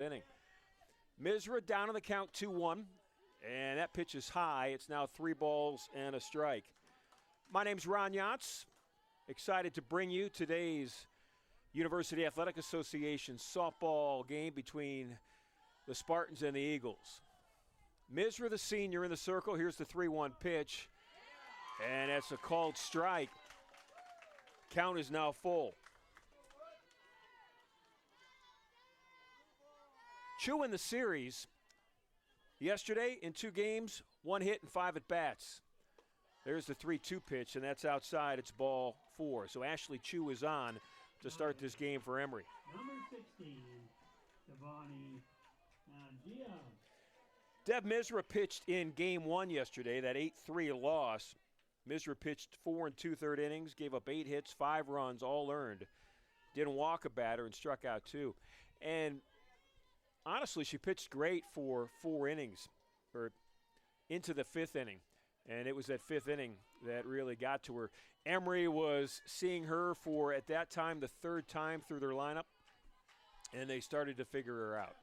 inning. Misra down on the count 2-1, and that pitch is high. It's now 3 balls and a strike. My name's Ron Yantz. Excited to bring you today's University Athletic Association softball game between the Spartans and the Eagles. Misra, the senior, in the circle. Here's the 3-1 pitch, and that's a called strike. Count is now full. Chu in the series yesterday in 2 games, 1 hit and 5 at-bats. There's the 3-2 pitch, and that's outside. It's ball 4. So Ashley Chu is on to start this game for Emory. Number 16, Devani Nangia. Deb Misra pitched in game 1 yesterday, that 8-3 loss. Misra pitched 4 2/3 innings, gave up 8 hits, 5 runs, all earned. Didn't walk a batter and struck out 2. And honestly, she pitched great for 4 innings, or into the 5th inning. And it was that 5th inning that really got to her. Emory was seeing her for, at that time, the 3rd time through their lineup, and they started to figure her out.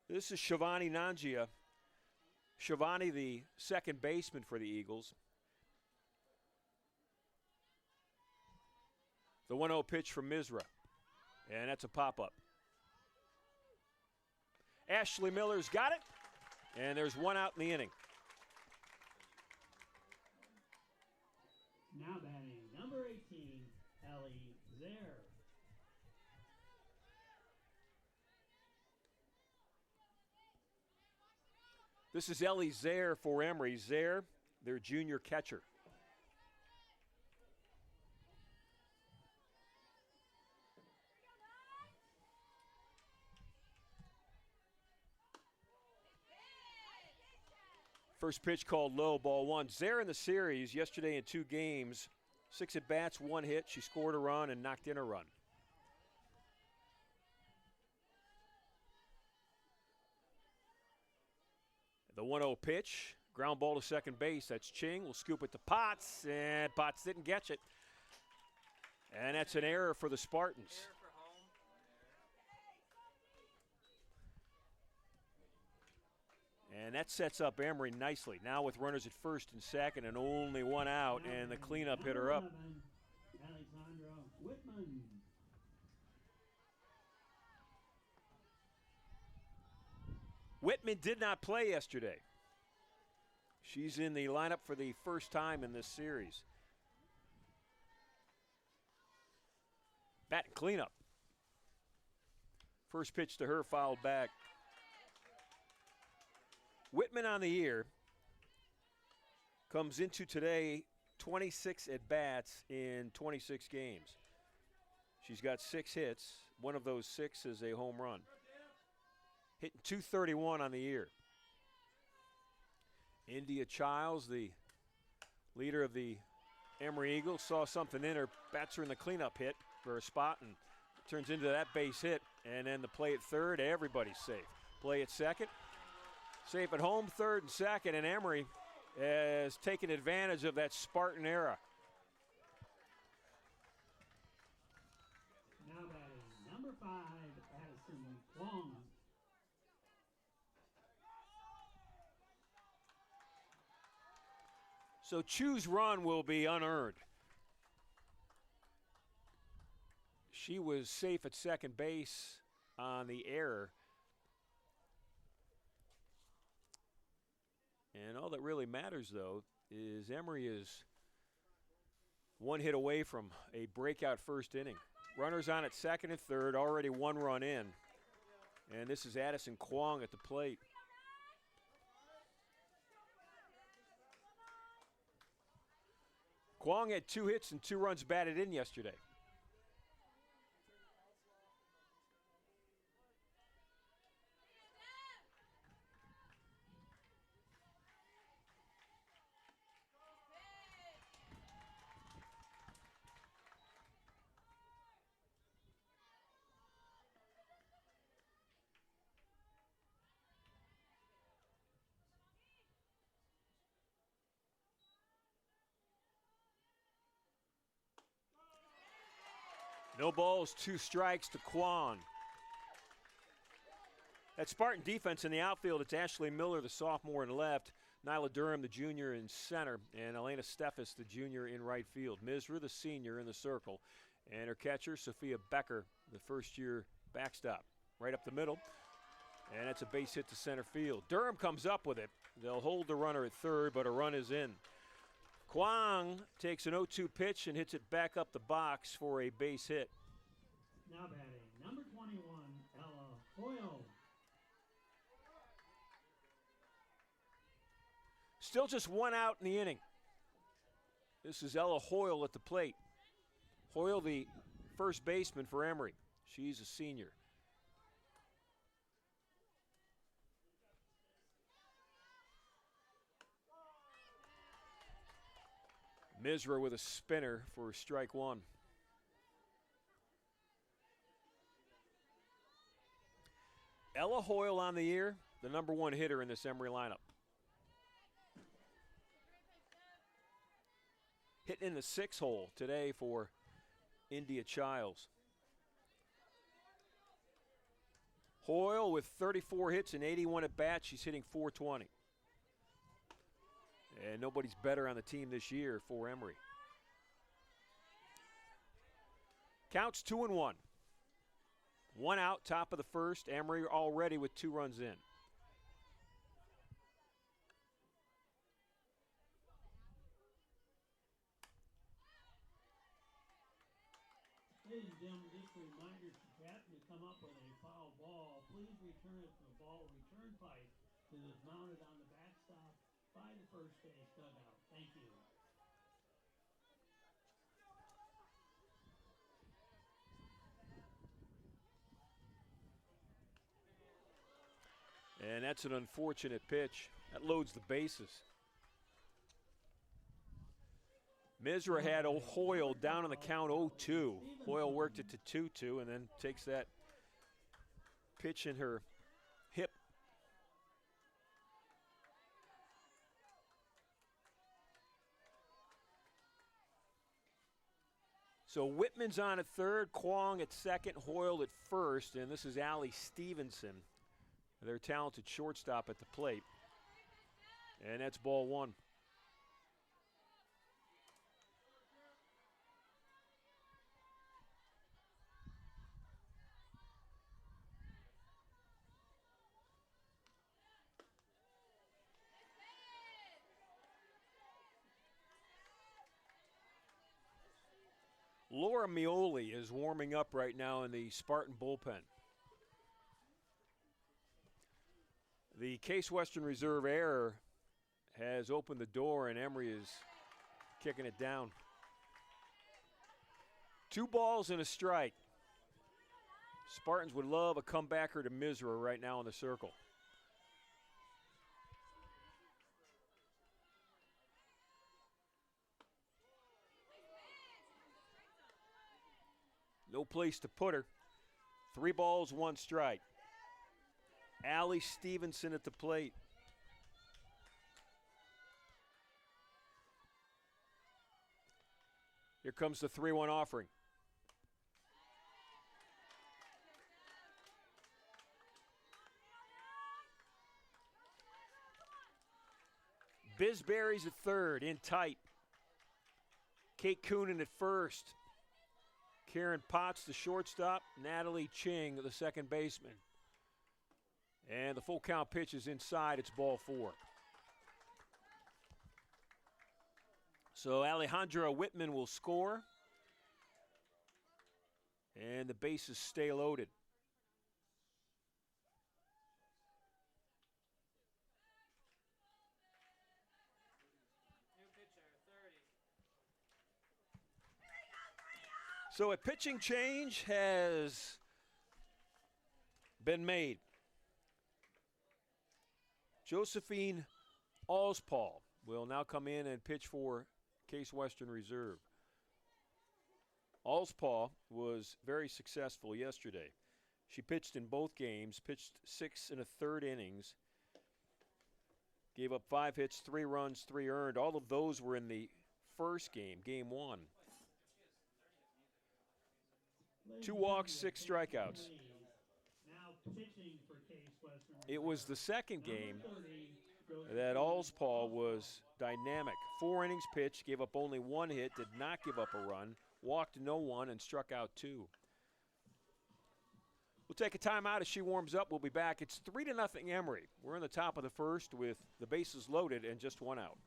This is Shivani Nangia. Shivani, the second baseman for the Eagles. The 1-0 pitch from Misra, and that's a pop-up. Ashley Miller's got it, and there's 1 out in the inning. Now batting, number 18, Ellie Zaire. This is Ellie Zaire for Emory. Zaire, their junior catcher. First pitch called low, ball 1. Zaire in the series yesterday in 2 games, 6 at-bats, 1 hit. She scored a run and knocked in a run. The 1-0 pitch, ground ball to second base. That's Ching. Will scoop it to Potts, and Potts didn't catch it. And that's an error for the Spartans. And that sets up Emory nicely. Now with runners at first and second and only 1 out, and the cleanup hitter up. Alexandra Whitman. Whitman did not play yesterday. She's in the lineup for the first time in this series. Bat and cleanup. First pitch to her, fouled back. Whitman on the year comes into today 26 at-bats in 26 games. She's got 6 hits. One of those 6 is a home run. Hitting .231 on the year. India Childs, the leader of the Emory Eagles, saw something in her, bats her in the cleanup hit for a spot, and turns into that base hit. And then the play at third, everybody's safe. Play at second. Safe at home, third and second, and Emory has taken advantage of that Spartan era. Now batting, number 5, Addison Kwong. So Chu's run will be unearned. She was safe at second base on the error. And all that really matters, though, is Emory is 1 hit away from a breakout first inning. Runners on at second and third, already 1 run in. And this is Addison Kwong at the plate. Kwong had 2 hits and 2 runs batted in yesterday. No balls, 2 strikes to Kwong. That Spartan defense in the outfield, it's Ashley Miller, the sophomore in left, Nyla Durham, the junior in center, and Elena Steffes, the junior in right field. Misra, the senior, in the circle. And her catcher, Sophia Becker, the first-year backstop. Right up the middle, and that's a base hit to center field. Durham comes up with it. They'll hold the runner at third, but a run is in. Kwong takes an 0-2 pitch and hits it back up the box for a base hit. Now batting, number 21, Ella Hoyle. Still just one out in the inning. This is Ella Hoyle at the plate. Hoyle, the first baseman for Emory. She's a senior. Misra with a spinner for strike one. Ella Hoyle on the year, the number one hitter in this Emory lineup. Hitting in the 6 hole today for India Childs. Hoyle with 34 hits and 81 at bats. She's hitting .420. And nobody's better on the team this year for Emory. Counts 2-1. One out, top of the first. Emory already with 2 runs in. Ladies and gentlemen, just a reminder to captain to come up with a foul ball. Please return it to the ball return pipe that is mounted on the backstop by the first base dugout. Thank you. And that's an unfortunate pitch. That loads the bases. Misra had Hoyle down on the count 0-2. Hoyle worked it to 2-2 and then takes that pitch in her hip. So Whitman's on at third, Kwong at second, Hoyle at first, and this is Allie Stevenson, their talented shortstop at the plate. And that's ball one. Laura Mioli is warming up right now in the Spartan bullpen. The Case Western Reserve error has opened the door, and Emory is kicking it down. 2 balls and a strike. Spartans would love a comebacker to Misra right now in the circle. No place to put her. 3 balls, 1 strike. Allie Stevenson at the plate. Here comes the 3-1 offering. Bisberry's at third, in tight. Kate Coonan at first. Karen Potts, the shortstop. Natalie Ching, the second baseman. And the full count pitch is inside. It's ball 4. So Alejandra Whitman will score. And the bases stay loaded. So a pitching change has been made. Josephine Allspaul will now come in and pitch for Case Western Reserve. Allspaul was very successful yesterday. She pitched in both games, pitched 6 1/3 innings, gave up 5 hits, 3 runs, 3 earned. All of those were in the first game, game 1. 2 walks, 6 strikeouts. Now pitching for Case Western It was the second game Number 30, Joseph that Stevens, Allspaw was dynamic. 4 innings pitched, gave up only 1 hit, did not give up a run, walked no one, and struck out 2. We'll take a timeout as she warms up. We'll be back. It's 3-0 Emory. We're in the top of the first with the bases loaded and just 1 out.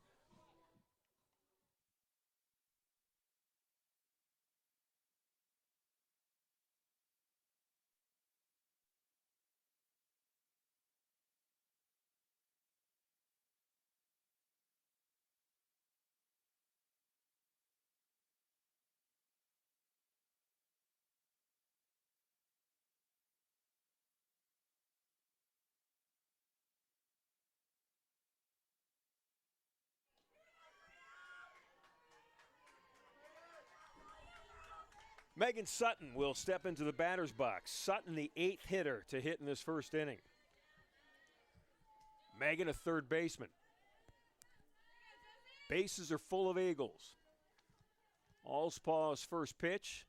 Megan Sutton will step into the batter's box. Sutton, the 8th hitter to hit in this first inning. Megan, a third baseman. Bases are full of Eagles. Allspaw's first pitch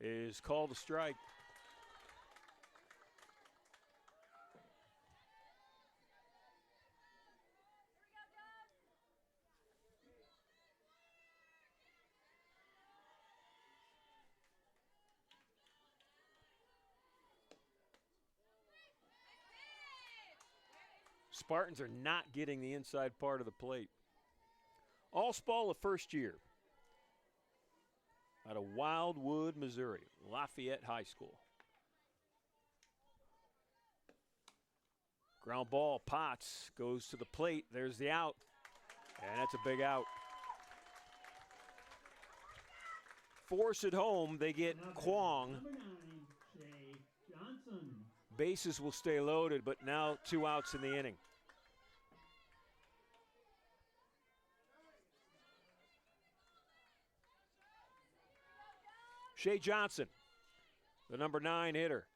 is called a strike. Spartans are not getting the inside part of the plate. Allspaw, the first year, out of Wildwood, Missouri, Lafayette High School. Ground ball, Potts goes to the plate. There's the out, and that's a big out. Force it home, they get Kwong. Number 9, Shay Johnson. Bases will stay loaded, but now 2 outs in the inning. Shay Johnson, the number 9 hitter.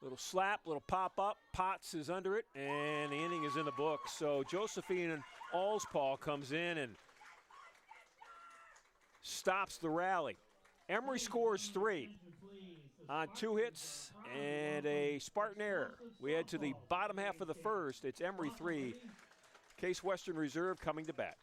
Little slap, little pop up. Potts is under it, and the inning is in the books. So Josephine Allspaw comes in and stops the rally. Emory scores 3 on 2 hits and a Spartan error. We head to the bottom half of the first. It's Emory 3, Case Western Reserve coming to bat.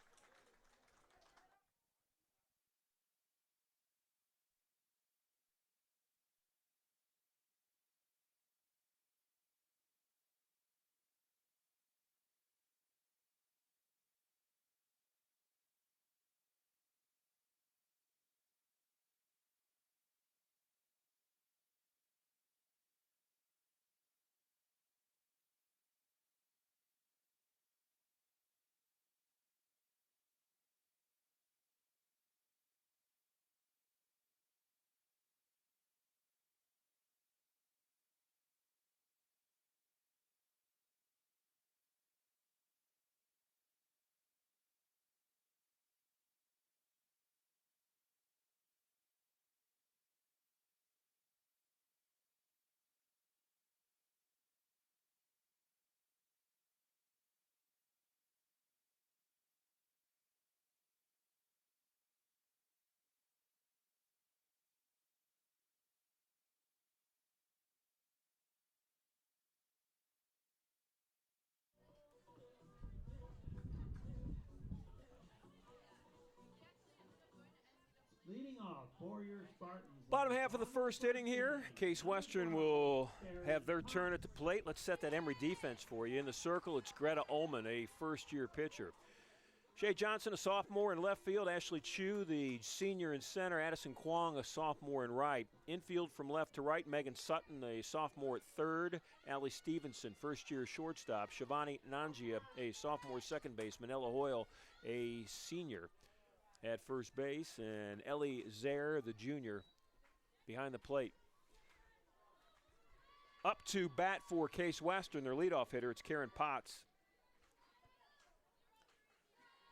Leading off for your Spartans. Bottom half of the first inning here. Case Western will have their turn at the plate. Let's set that Emory defense for you. In the circle, it's Greta Ullman, a first-year pitcher. Shay Johnson, a sophomore in left field. Ashley Chu, the senior in center. Addison Kwong, a sophomore in right. Infield from left to right, Megan Sutton, a sophomore at third. Allie Stevenson, first-year shortstop. Shivani Nangia, a sophomore second baseman. Ella Hoyle, a senior at first base. And Ellie Zaire, the junior, behind the plate. Up to bat for Case Western, their leadoff hitter, it's Karen Potts.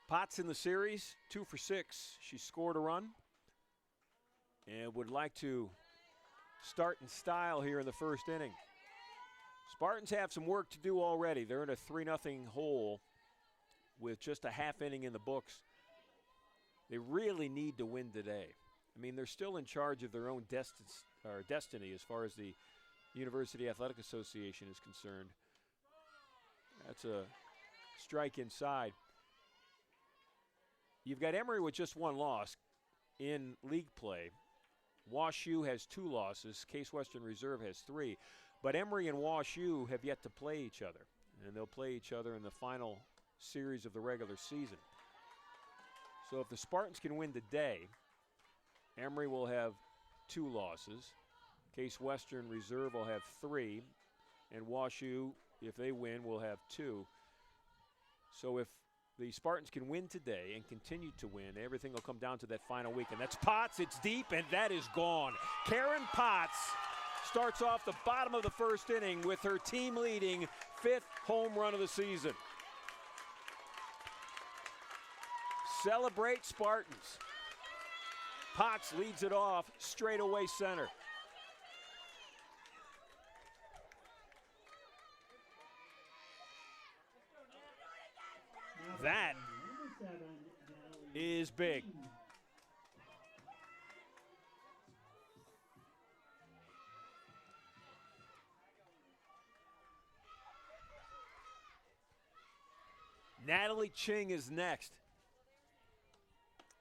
Potts in the series, 2 for 6. She scored a run and would like to start in style here in the first inning. Spartans have some work to do already. They're in a 3-0 hole with just a half inning in the books. They really need to win today. I mean, they're still in charge of their own destiny as far as the University Athletic Association is concerned. That's a strike inside. You've got Emory with just one loss in league play. WashU has 2 losses. Case Western Reserve has 3. But Emory and WashU have yet to play each other, and they'll play each other in the final series of the regular season. So if the Spartans can win today, Emory will have 2 losses. Case Western Reserve will have 3, and WashU, if they win, will have 2. So if the Spartans can win today and continue to win, everything will come down to that final week. And that's Potts. It's deep, and that is gone. Karen Potts starts off the bottom of the first inning with her team-leading 5th home run of the season. Celebrate, Spartans. Potts leads it off straight away center. That is big. Natalie Ching is next.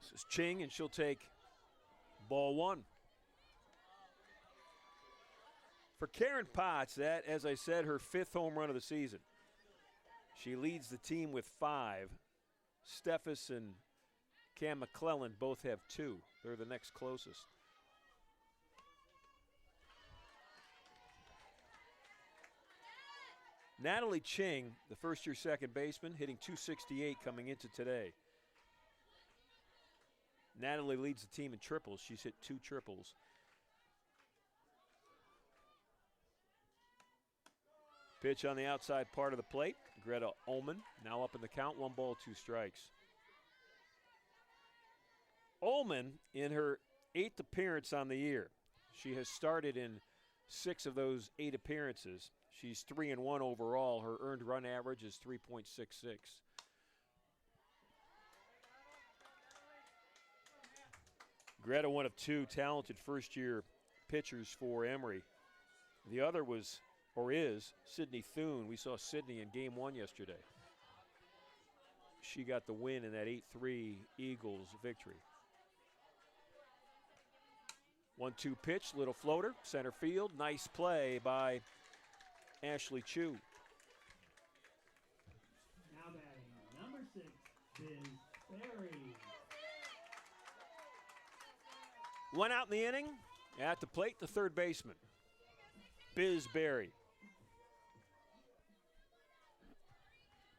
This is Ching, and she'll take ball 1. For Karen Potts, that, as I said, her 5th home run of the season. She leads the team with 5. Steffes and Cam McClellan both have 2. They're the next closest. Natalie Ching, the first-year second baseman, hitting .268 coming into today. Natalie leads the team in triples. She's hit 2 triples. Pitch on the outside part of the plate. Greta Ullman now up in the count. 1 ball, 2 strikes. Ullman in her 8th appearance on the year. She has started in 6 of those 8 appearances. She's 3-1 overall. Her earned run average is 3.66. Greta, one of 2 talented first-year pitchers for Emory. The other was, or is, Sydney Thune. We saw Sydney in game 1 yesterday. She got the win in that 8-3 Eagles victory. 1-2 pitch, little floater, center field. Nice play by Ashley Chu. Now batting, number 6, Biz Berry. One out in the inning. At the plate, the third baseman, Biz Berry.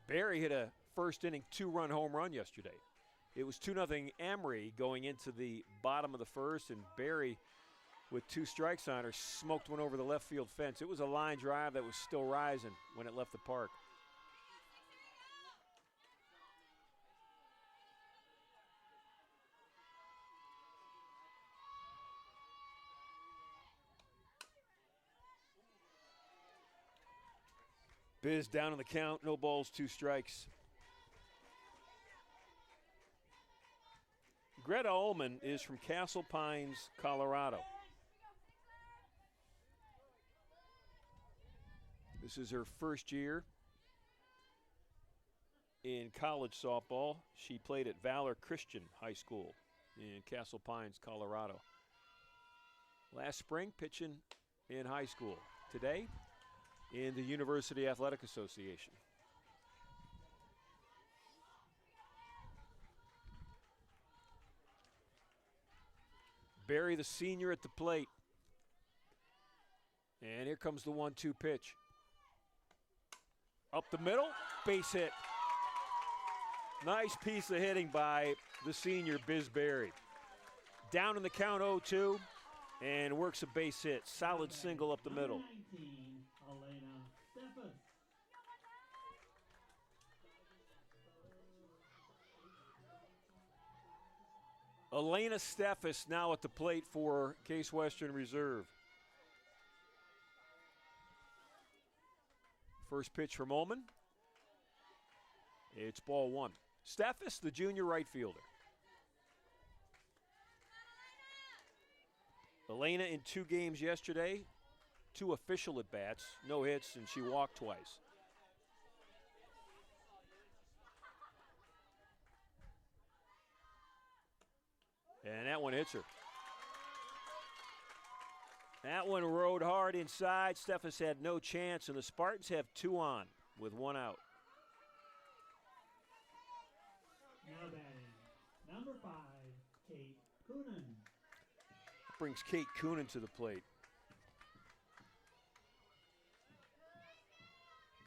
Berry hit a first inning 2-run home run yesterday. It was 2-0 Emory going into the bottom of the first, and Berry, with 2 strikes on her, smoked one over the left field fence. It was a line drive that was still rising when it left the park. Biz down on the count, no balls, 2 strikes. Greta Ullman is from Castle Pines, Colorado. This is her first year in college softball. She played at Valor Christian High School in Castle Pines, Colorado. Last spring, pitching in high school. Today, in the University Athletic Association. Berry, the senior, at the plate. And here comes the 1-2 pitch. Up the middle, base hit. Nice piece of hitting by the senior, Biz Berry. Down in the count 0-2, and works a base hit. Solid single up the middle. Elena Steffes now at the plate for Case Western Reserve. First pitch from Ullman. It's ball 1. Steffes, the junior right fielder. Elena in 2 games yesterday, 2 official at-bats, no hits, and she walked twice. And that one hits her. That one rode hard inside. Steffes had no chance, and the Spartans have 2 on with 1 out. Now batting, number 5, Kate Coonan. Brings Kate Coonan to the plate.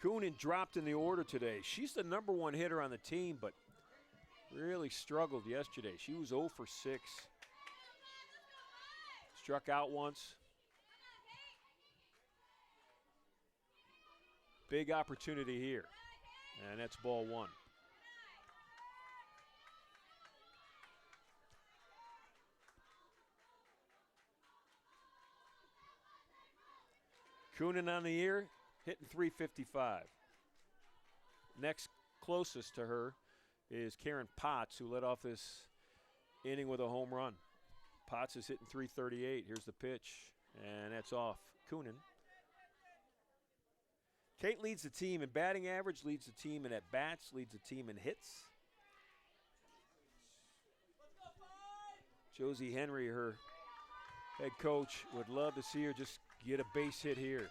Coonan dropped in the order today. She's the number 1 hitter on the team, but really struggled yesterday. She was 0 for 6. Struck out once. Big opportunity here, and that's ball 1. Coonan on the year, hitting .355. Next closest to her is Karen Potts, who led off this inning with a home run. Potts is hitting .338. Here's the pitch, and that's off. Coonan. Kate leads the team in batting average, leads the team in at-bats, leads the team in hits. Josie Henry, her head coach, would love to see her just get a base hit here.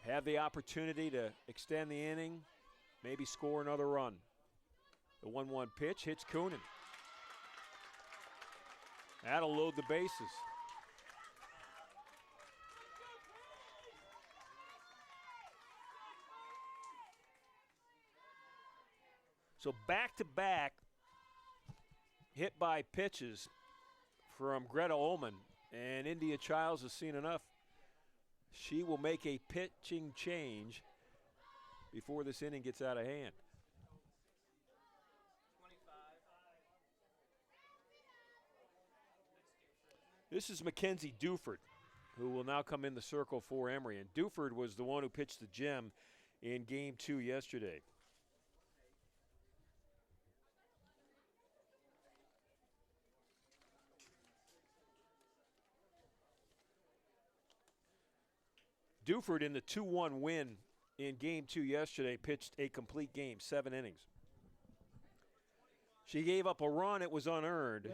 Have the opportunity to extend the inning, maybe score another run. The 1-1 pitch hits Coonan. That'll load the bases. So back-to-back hit by pitches from Greta Ullman, and India Childs has seen enough. She will make a pitching change before this inning gets out of hand. This is Mackenzie Duford, who will now come in the circle for Emory. And Duford was the one who pitched the gem in Game 2 yesterday. Duford, in the 2-1 win in Game 2 yesterday, pitched a complete game, 7 innings. She gave up a run. It was unearned.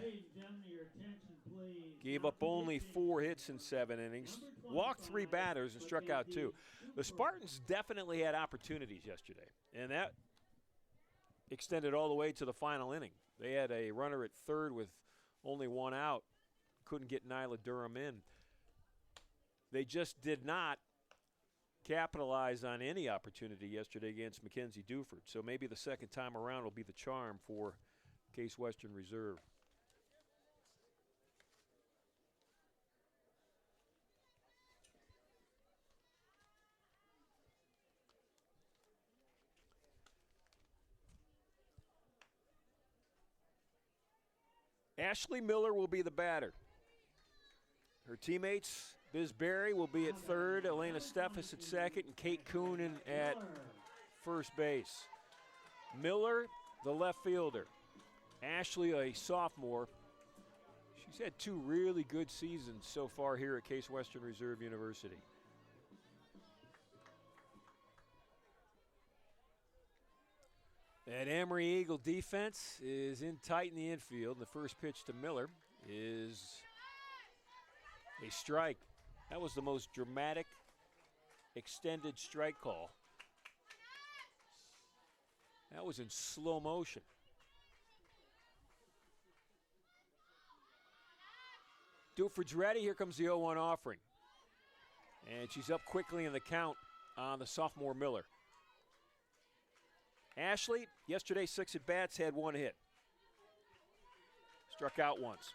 Gave up only 4 hits in 7 innings. Walked 3 batters and struck out 2. The Spartans definitely had opportunities yesterday, and that extended all the way to the final inning. They had a runner at third with only 1 out. Couldn't get Nyla Durham in. They just did not capitalize on any opportunity yesterday against Mackenzie Duford. So maybe the second time around will be the charm for Case Western Reserve. Ashley Miller will be the batter. Her teammates, Biz Berry will be at third, Elena Steffes at second, and Kate Coonan at first base. Miller, the left fielder. Ashley, a sophomore. She's had 2 really good seasons so far here at Case Western Reserve University. That Emory Eagle defense is in tight in the infield. The first pitch to Miller is a strike. That was the most dramatic extended strike call. That was in slow motion. Duford's ready. Here comes the 0-1 offering. And she's up quickly in the count on the sophomore Miller. Ashley, yesterday 6 at-bats, had 1 hit. Struck out once.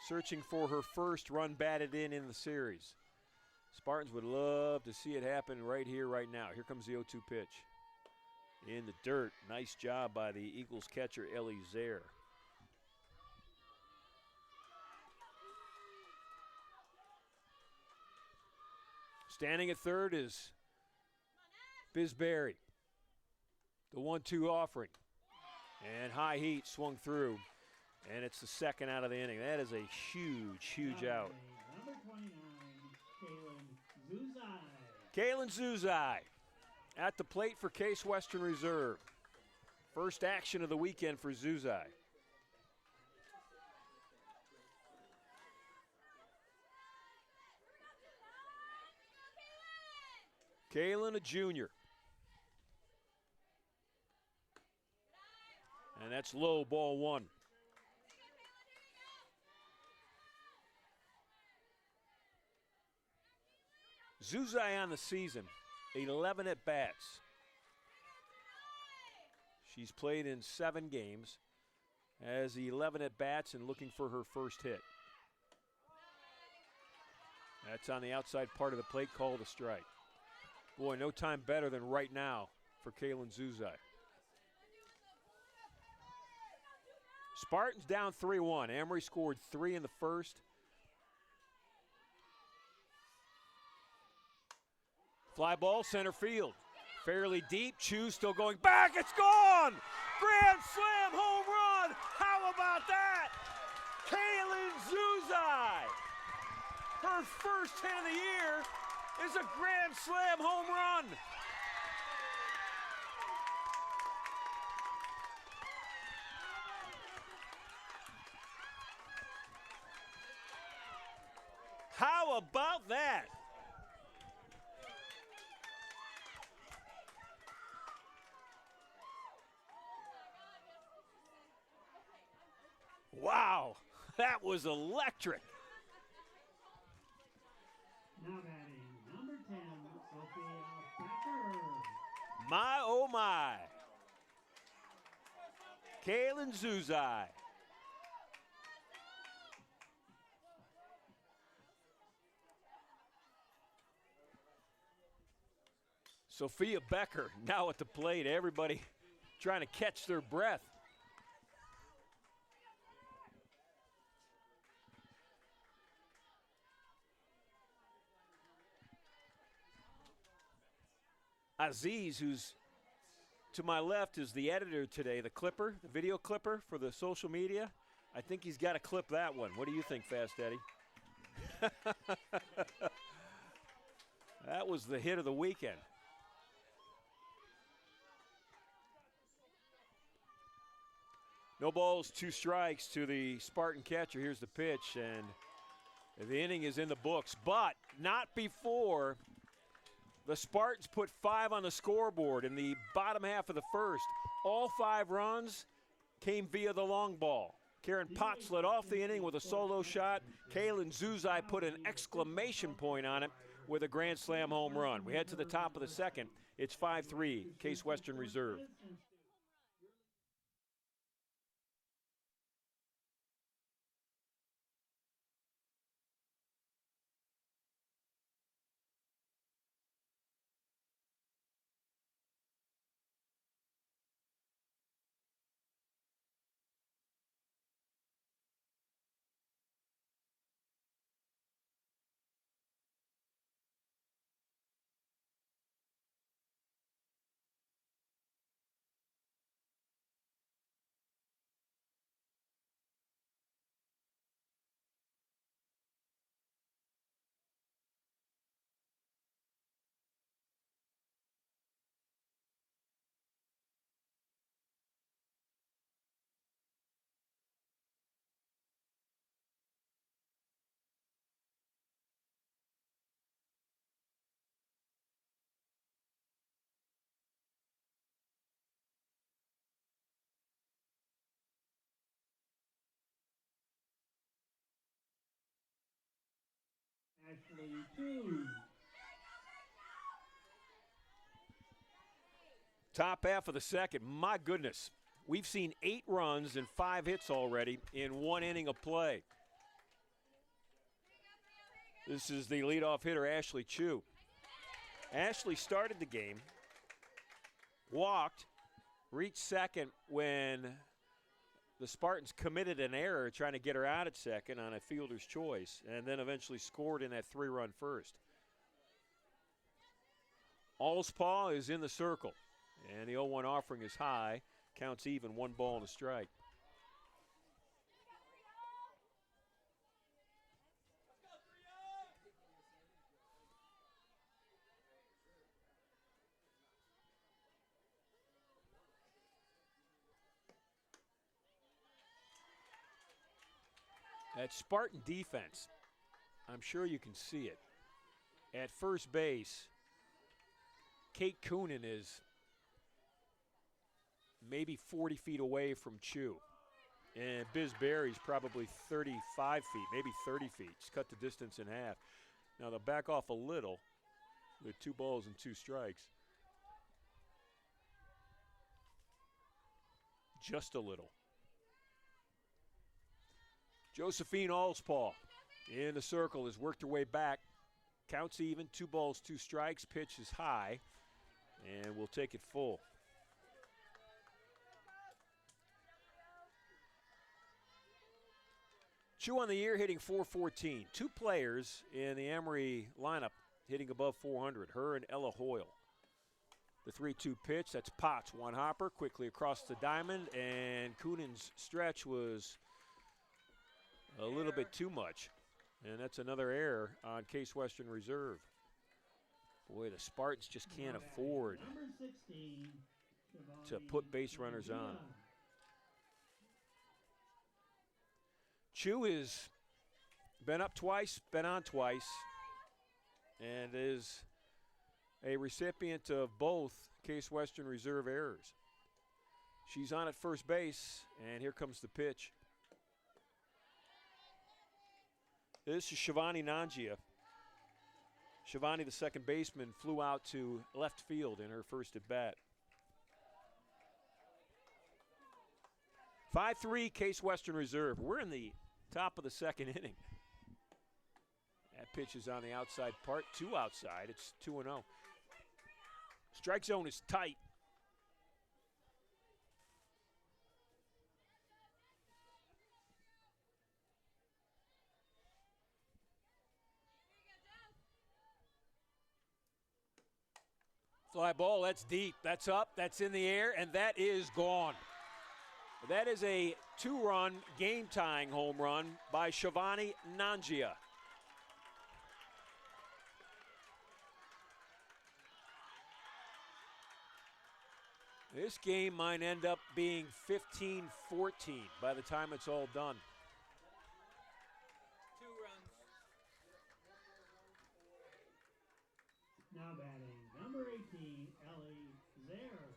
Searching for her first run batted in the series. Spartans would love to see it happen right here, right now. Here comes the 0-2 pitch. In the dirt. Nice job by the Eagles catcher, Ellie Zaire. Standing at third is Biz Berry. The 1-2 offering. And high heat swung through. And it's the second out of the inning. That is a huge, huge out. Number 29, Kaylin Zuzai. Kaylin Zuzai at the plate for Case Western Reserve. First action of the weekend for Zuzai. Kalen, a junior. And that's low, ball one. Zuzai on the season, 11 at bats. She's played in 7 games, has 11 at bats and looking for her first hit. That's on the outside part of the plate, called a strike. Boy, no time better than right now for Kaylin Zuzai. Spartans down 3-1. Emory scored 3 in the first. Fly ball, center field. Fairly deep. Chu still going back. It's gone! Grand slam home run! How about that? Kaylin Zuzai. Her first hit of the year is a grand slam home run. How about that? Wow, that was electric. Now batting, number 10, Sophia Becker. My, oh my. Kaylin Zuzai. Sophia Becker now at the plate. Everybody trying to catch their breath. Aziz, who's to my left, is the editor today, the clipper, the video clipper for the social media. I think he's got to clip that one. What do you think, Fast Eddie? That was the hit of the weekend. No balls, 2 strikes to the Spartan catcher. Here's the pitch, and the inning is in the books, but not before the Spartans put 5 on the scoreboard in the bottom half of the first. All 5 runs came via the long ball. Karen Potts led off the inning with a solo shot. Kaylin Zuzai put an exclamation point on it with a grand slam home run. We head to the top of the second. It's 5-3, Case Western Reserve. Ashley 2. Top half of the second, my goodness. We've seen 8 runs and 5 hits already in 1 inning of play. This is the leadoff hitter, Ashley Chu. Ashley started the game, walked, reached second when the Spartans committed an error trying to get her out at second on a fielder's choice, and then eventually scored in that 3-run first. Allspaw is in the circle, and the 0-1 offering is high. Counts even, 1 ball and a strike. That Spartan defense, I'm sure you can see it. At first base, Kate Coonan is maybe 40 feet away from Chu. And Biz Berry's probably 35 feet, maybe 30 feet. Just cut the distance in half. Now they'll back off a little with 2 balls and 2 strikes. Just a little. Josephine Allspaw in the circle has worked her way back. Counts even, 2 balls, 2 strikes. Pitch is high, and we'll take it full. Chu on the year hitting .414. 2 players in the Emory lineup hitting above .400, her and Ella Hoyle. The 3-2 pitch, that's Potts, 1 hopper, quickly across the diamond, and Coonan's stretch was a little bit too much. And that's another error on Case Western Reserve. Boy, the Spartans just can't afford to put base runners on. Chu has been up twice, been on twice, and is a recipient of both Case Western Reserve errors. She's on at first base, and here comes the pitch. This is Shivani Nangia. Shivani, the second baseman, flew out to left field in her first at bat. 5-3 Case Western Reserve. We're in the top of the second inning. That pitch is on the outside part, 2 outside. It's 2-0. Strike zone is tight. Fly ball, that's deep, that's up, that's in the air, and that is gone. That is a 2-run game-tying home run by Shivani Nangia. This game might end up being 15-14 by the time it's all done. 2 runs. Now batting, number 18, Ellie Zaire.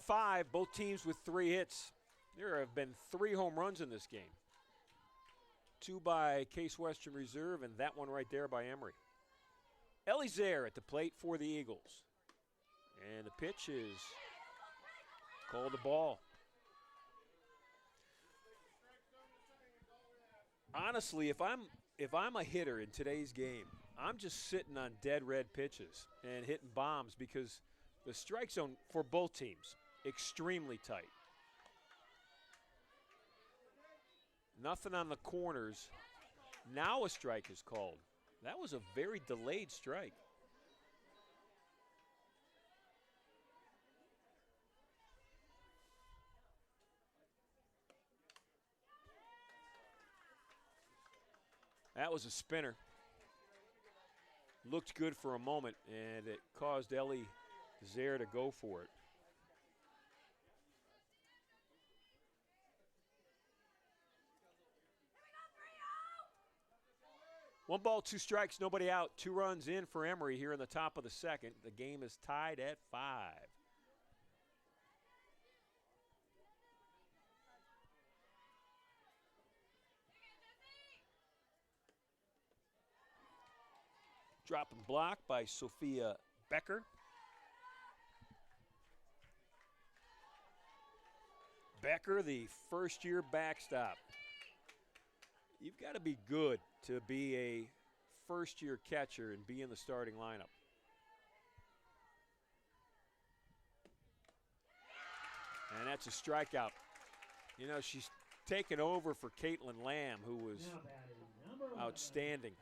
Five, both teams with 3 hits. There have been 3 home runs in this game. 2 by Case Western Reserve, and that one right there by Emory. Ellie Zaire at the plate for the Eagles. And the pitch is called a ball. Honestly, if I'm a hitter in today's game, I'm just sitting on dead red pitches and hitting bombs because the strike zone for both teams, extremely tight. Nothing on the corners. Now a strike is called. That was a very delayed strike. That was a spinner. Looked good for a moment, and it caused Ellie Zaire to go for it. One ball, 2 strikes, nobody out. 2 runs in for Emory here in the top of the second. The game is tied at 5. Drop and block by Sophia Becker. Becker, the first-year backstop. You've got to be good to be a first-year catcher and be in the starting lineup. And that's a strikeout. You know, she's taken over for Caitlin Lamb, who was outstanding.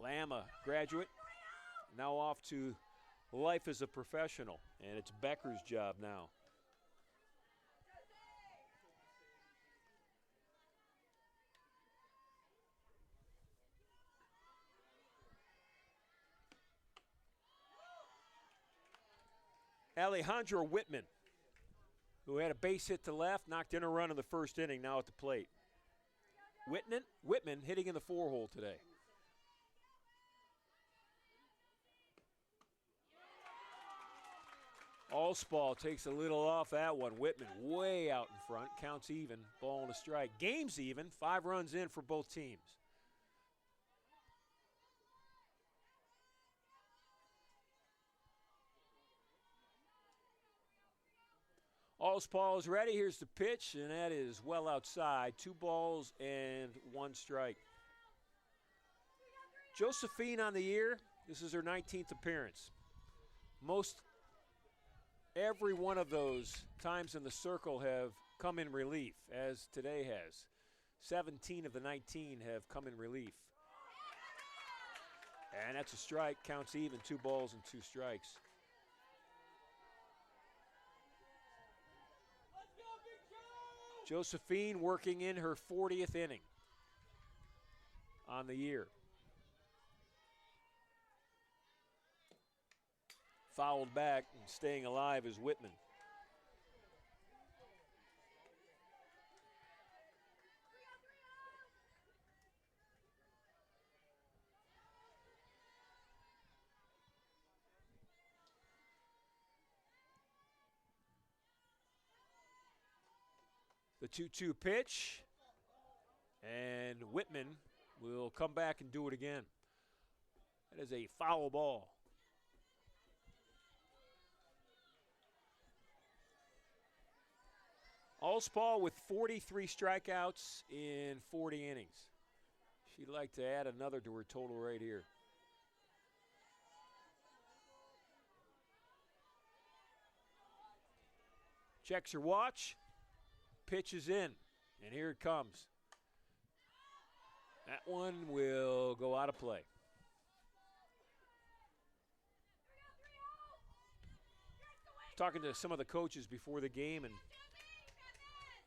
Lamb, a graduate, now off to life as a professional, and it's Becker's job now. Alejandro Whitman, who had a base hit to left, knocked in a run in the first inning, now at the plate. Whitman hitting in the 4-hole today. Allspaw takes a little off that one. Whitman way out in front, counts even, ball and a strike. Game's even, 5 runs in for both teams. Allspaw is ready. Here's the pitch, and that is well outside. 2 balls and 1 strike. Josephine on the year. This is her 19th appearance. Every one of those times in the circle have come in relief, as today has. 17 of the 19 have come in relief. And that's a strike, counts even, 2 balls and 2 strikes. Josephine working in her 40th inning on the year. Fouled back and staying alive is Whitman. The 2-2 pitch, and Whitman will come back and do it again. That is a foul ball. Allspaw with 43 strikeouts in 40 innings. She'd like to add another to her total right here. Checks her watch. Pitch is in, and here it comes. That one will go out of play. Talking to some of the coaches before the game, and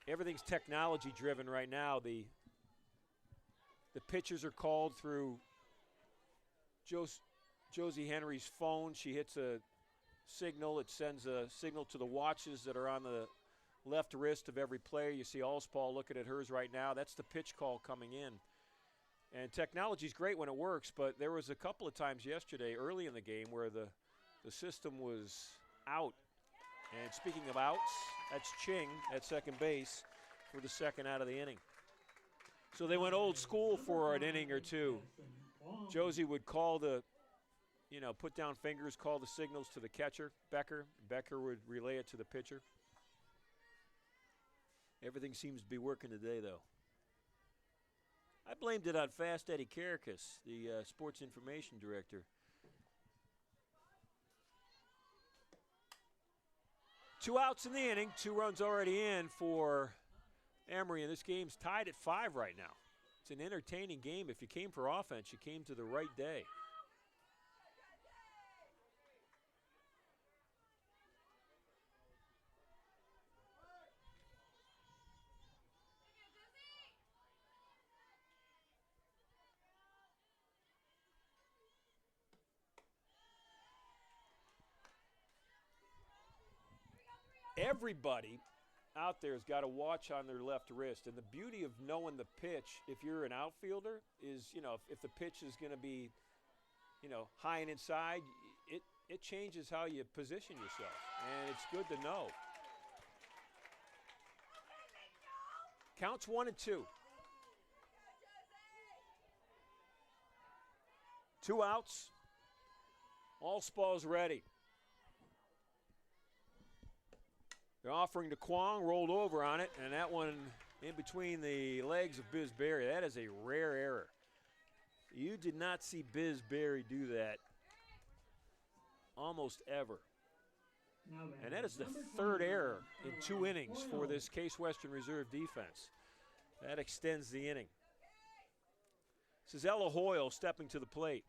everything's technology driven right now. The pitches are called through Josie Henry's phone. She hits a signal. It sends a signal to the watches that are on the left wrist of every player. You see Allspaw looking at hers right now. That's the pitch call coming in. And technology's great when it works, but there was a couple of times yesterday early in the game where the system was out. And speaking of outs, that's Ching at second base for the second out of the inning. So they went old school for an inning or two. Josie would call put down fingers, call the signals to the catcher, Becker. Becker would relay it to the pitcher. Everything seems to be working today, though. I blamed it on Fast Eddie Karakas, the sports information director. 2 outs in the inning, 2 runs already in for Emory, and this game's tied at 5 right now. It's an entertaining game. If you came for offense, you came to the right day. Everybody out there has got a watch on their left wrist, and the beauty of knowing the pitch, if you're an outfielder, is if the pitch is going to be high and inside, it changes how you position yourself, and it's good to know. Counts 1 and 2. 2 outs. Allspaw's ready. They're offering to Kwong, rolled over on it, and that one in between the legs of Biz Berry. That is a rare error. You did not see Biz Berry do that almost ever. And that is the 3rd error in 2 innings for this Case Western Reserve defense. That extends the inning. This is Ella Hoyle stepping to the plate.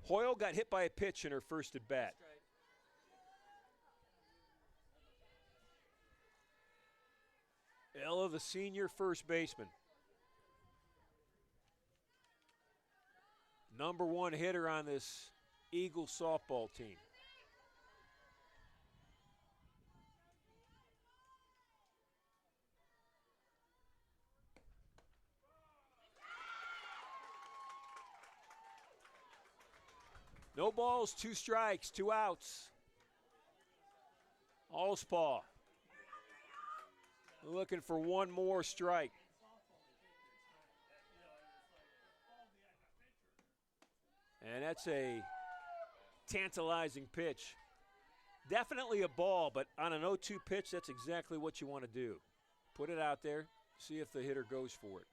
Hoyle got hit by a pitch in her first at bat. Ella, the senior first baseman. Number one hitter on this Eagle softball team. No balls, 2 strikes, 2 outs. Allspaw looking for one more strike. And that's a tantalizing pitch. Definitely a ball, but on an 0-2 pitch, that's exactly what you want to do. Put it out there, see if the hitter goes for it.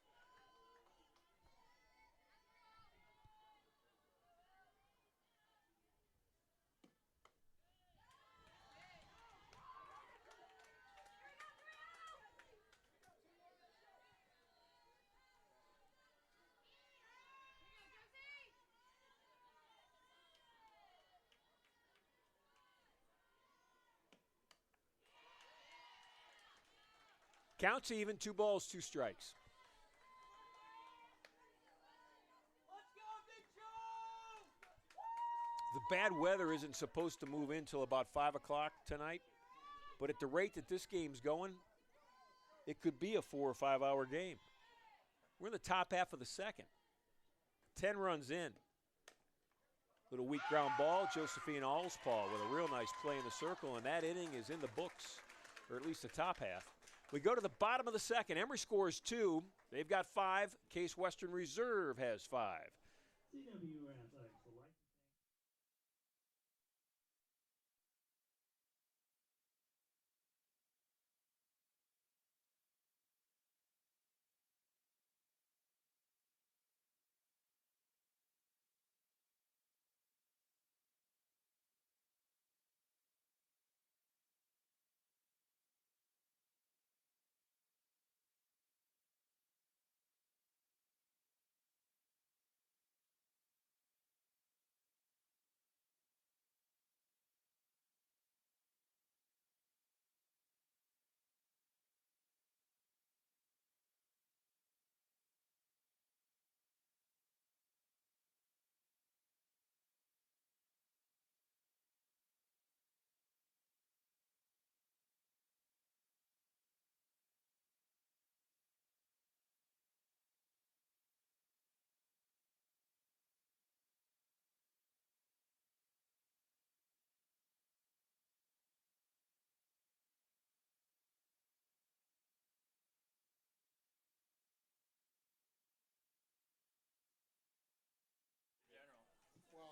Counts even, 2 balls, 2 strikes. The bad weather isn't supposed to move in until about 5 o'clock tonight, but at the rate that this game's going, it could be a 4 or 5 hour game. We're in the top half of the second. 10 runs in. Little weak ground ball, Josephine Allspaw with a real nice play in the circle, and that inning is in the books, or at least the top half. We go to the bottom of the second. Emory scores 2. They've got 5. Case Western Reserve has 5. CWRU Athletics would like to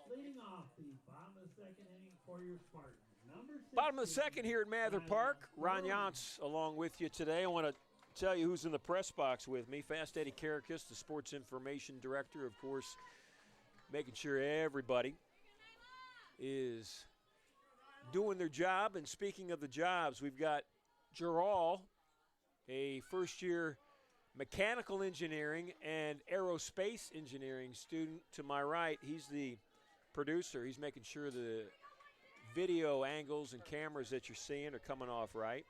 leading off the bottom of the second inning for your Spartans. Bottom of the second here at Mather Park. Ron Yance along with you today. I want to tell you who's in the press box with me. Fast Eddie Karakis, the sports information director, of course, making sure everybody is doing their job. And speaking of the jobs, we've got Gerald, a first-year mechanical engineering and aerospace engineering student to my right. He's the producer. He's making sure the video angles and cameras that you're seeing are coming off right.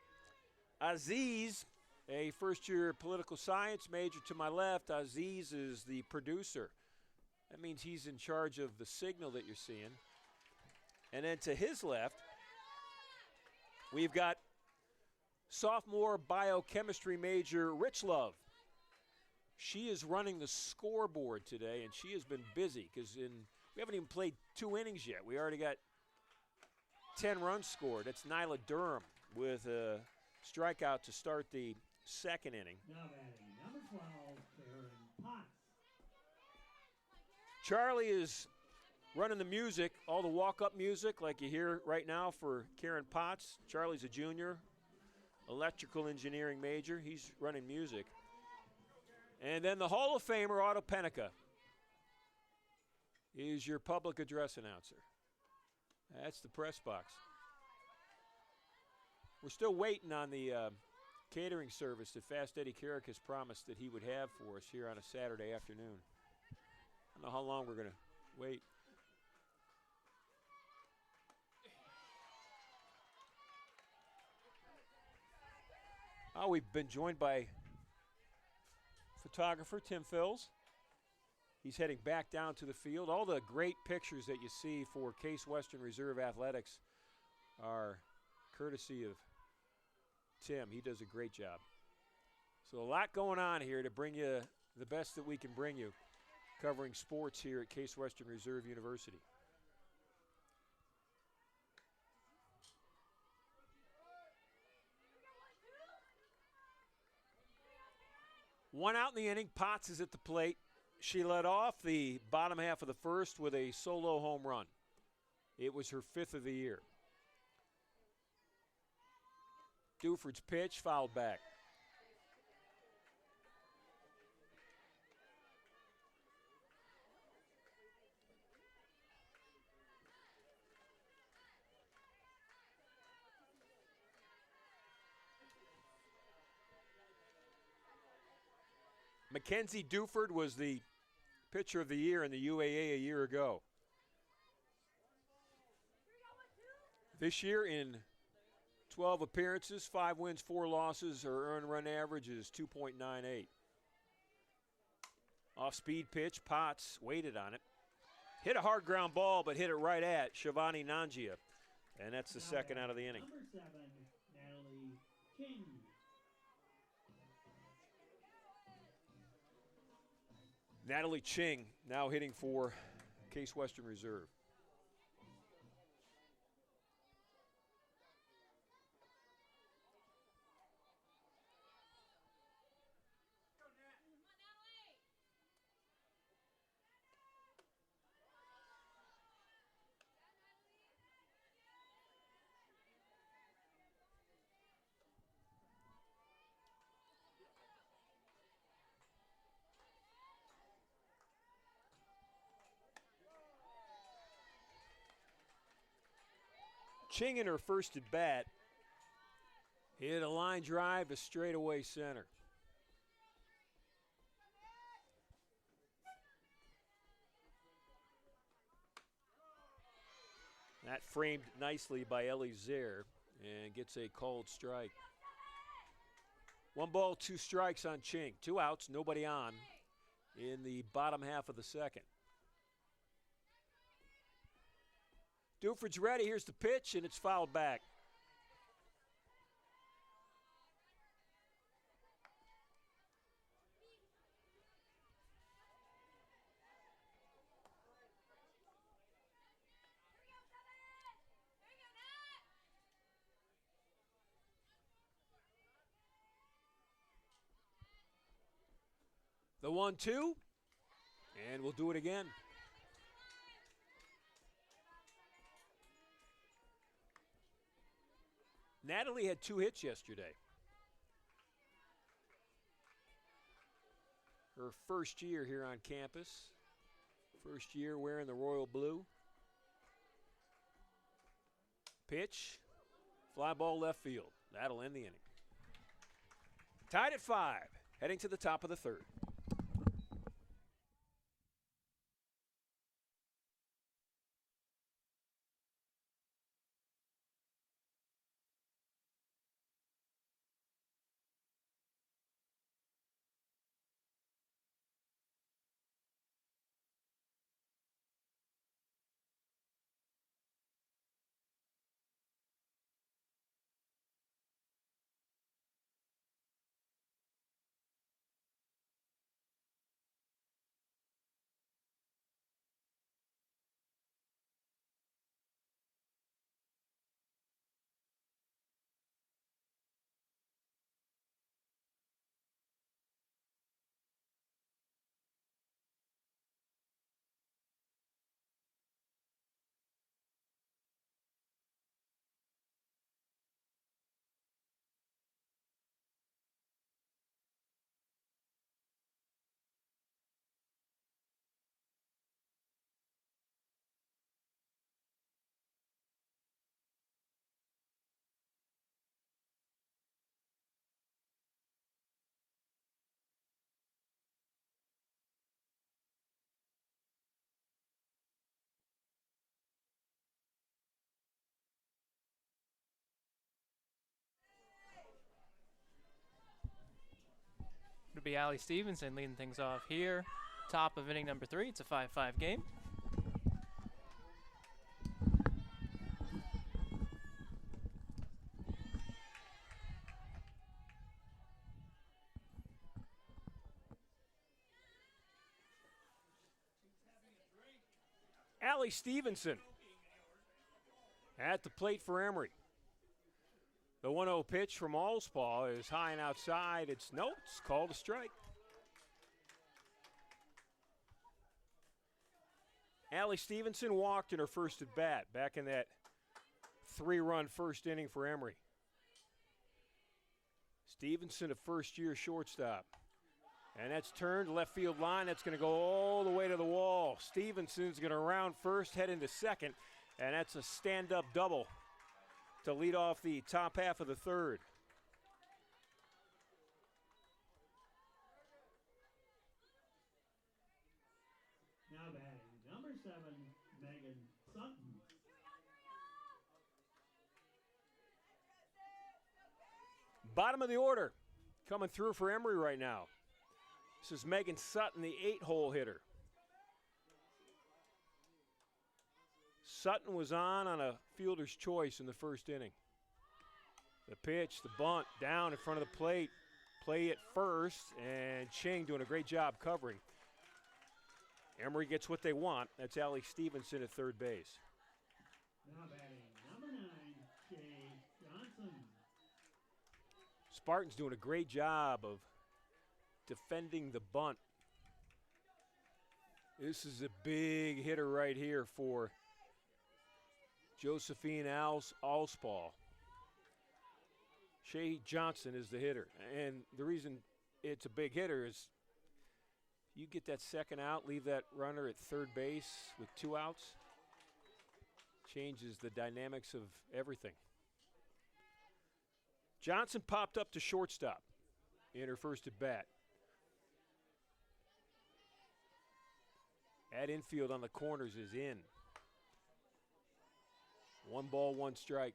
Aziz, a first-year political science major to my left. Aziz is the producer. That means he's in charge of the signal that you're seeing. And then to his left, we've got sophomore biochemistry major Rich Love. She is running the scoreboard today, and she has been busy because we haven't even played 2 innings yet. We already got 10 runs scored. That's Nyla Durham with a strikeout to start the second inning. now batting number 12, Karen Potts. Charlie is running the music, all the walk-up music like you hear right now for Karen Potts. Charlie's a junior, electrical engineering major. He's running music. And then the Hall of Famer, Otto Penica, is your public address announcer. That's the press box. We're still waiting on the catering service that Fast Eddie Carrick has promised that he would have for us here on a Saturday afternoon. I don't know how long we're going to wait. We've been joined by photographer Tim Fills. He's heading back down to the field. All the great pictures that you see for Case Western Reserve Athletics are courtesy of Tim. He does a great job. So a lot going on here to bring you the best that we can bring you, covering sports here at Case Western Reserve University. One out in the inning. Potts is at the plate. She led off the bottom half of the first with a solo home run. It was her 5th of the year. Duford's pitch fouled back. Mackenzie Duford was the pitcher of the year in the UAA a year ago. This year in 12 appearances, 5 wins, 4 losses, her earned run average is 2.98. Off-speed pitch, Potts waited on it. Hit a hard ground ball, but hit it right at Shivani Nangia. And that's the second out of the inning. Number 7, Natalie King. Natalie Ching now hitting for Case Western Reserve. Ching in her first at bat hit a line drive to straightaway center. That framed nicely by Ellie Zaire and gets a called strike. 1 ball, 2 strikes on Ching. 2 outs, nobody on in the bottom half of the second. Duford's ready. Here's the pitch, and it's fouled back. The 1-2, and we'll do it again. Natalie had 2 hits yesterday. Her first year here on campus. First year wearing the royal blue. Pitch, fly ball left field. That'll end the inning. Tied at 5, heading to the top of the 3rd. It'll be Allie Stevenson leading things off here. Top of inning number 3. It's a 5-5 game. Allie Stevenson at the plate for Emory. The 1-0 pitch from Allspaw is high and outside. It's called a strike. Allie Stevenson walked in her first at bat back in that 3-run first inning for Emory. Stevenson, a first-year shortstop. And that's turned left field line. That's going to go all the way to the wall. Stevenson's going to round first, head into second, and that's a stand-up double to lead off the top half of the third. Now batting, number 7, Megan Sutton. Bottom of the order coming through for Emory right now. This is Megan Sutton, the 8-hole hitter. Sutton was on a fielder's choice in the first inning. The pitch, the bunt, down in front of the plate. Play at first, and Ching doing a great job covering. Emory gets what they want. That's Allie Stevenson at third base. Now batting, number 9, Shay Johnson. Spartans doing a great job of defending the bunt. This is a big hitter right here for Josephine Allspaw. Shay Johnson is the hitter. And the reason it's a big hitter is you get that second out, leave that runner at third base with 2 outs. Changes the dynamics of everything. Johnson popped up to shortstop in her first at bat. At infield on the corners is in. 1 ball, 1 strike.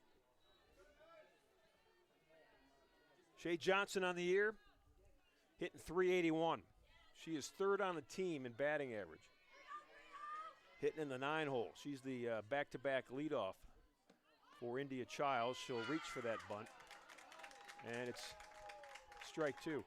Shay Johnson on the year, hitting .381. She is third on the team in batting average. Hitting in the 9-hole. She's the back-to-back leadoff for India Childs. She'll reach for that bunt. And it's strike 2.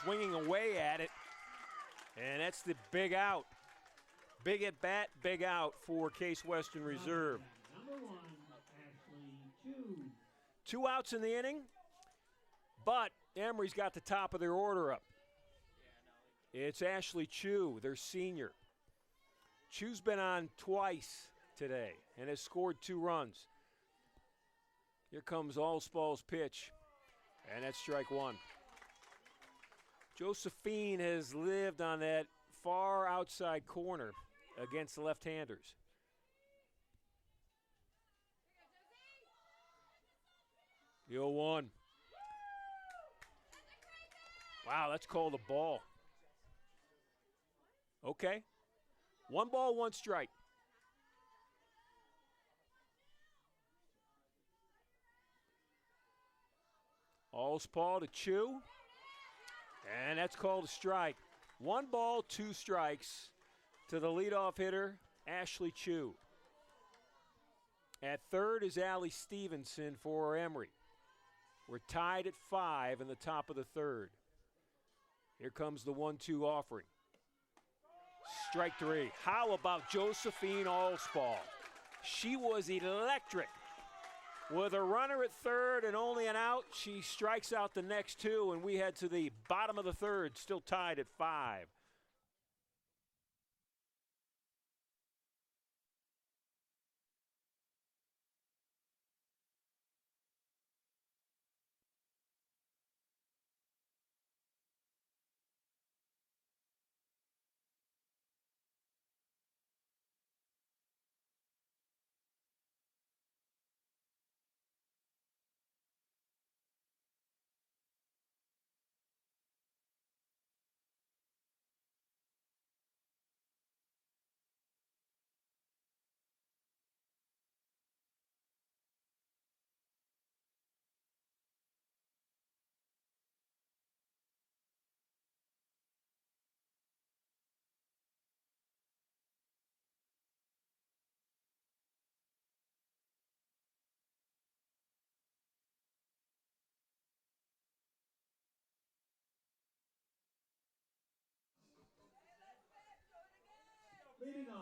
Swinging away at it, and that's the big out. Big at bat, big out for Case Western Reserve. Number 1, Ashley Chu. 2 outs in the inning, but Emory's got the top of their order up. It's Ashley Chu, their senior. Chu's been on twice today and has scored 2 runs. Here comes Allspaw's pitch, and that's strike 1. Josephine has lived on that far outside corner against the left-handers. The 0-1. Wow, that's called a ball. Okay. 1 ball, 1 strike. Allspaw to Chu. And that's called a strike. 1 ball, 2 strikes to the leadoff hitter, Ashley Chu. At third is Allie Stevenson for Emory. We're tied at 5 in the top of the third. Here comes the 1-2 offering. Strike 3. How about Josephine Allspaw? She was electric. With a runner at third and only an out, she strikes out the next 2, and we head to the bottom of the third, still tied at 5.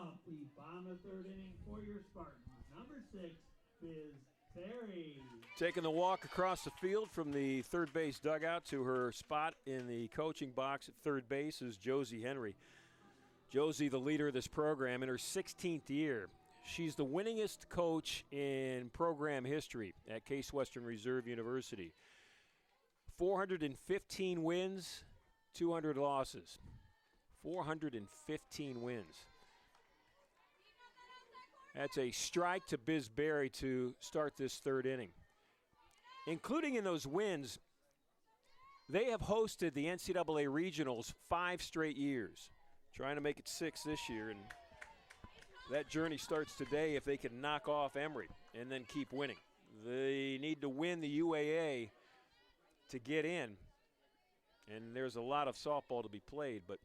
off the bottom of the third inning for your Spartans. Number 6, Biz Berry. Taking the walk across the field from the third base dugout to her spot in the coaching box at third base is Josie Henry. Josie, the leader of this program, in her 16th year. She's the winningest coach in program history at Case Western Reserve University. 415 wins, 200 losses. 415 wins. That's a strike to Biz Berry to start this third inning. Including in those wins, they have hosted the NCAA Regionals 5 straight years. Trying to make it 6 this year, and that journey starts today if they can knock off Emory and then keep winning. They need to win the UAA to get in, and there's a lot of softball to be played, but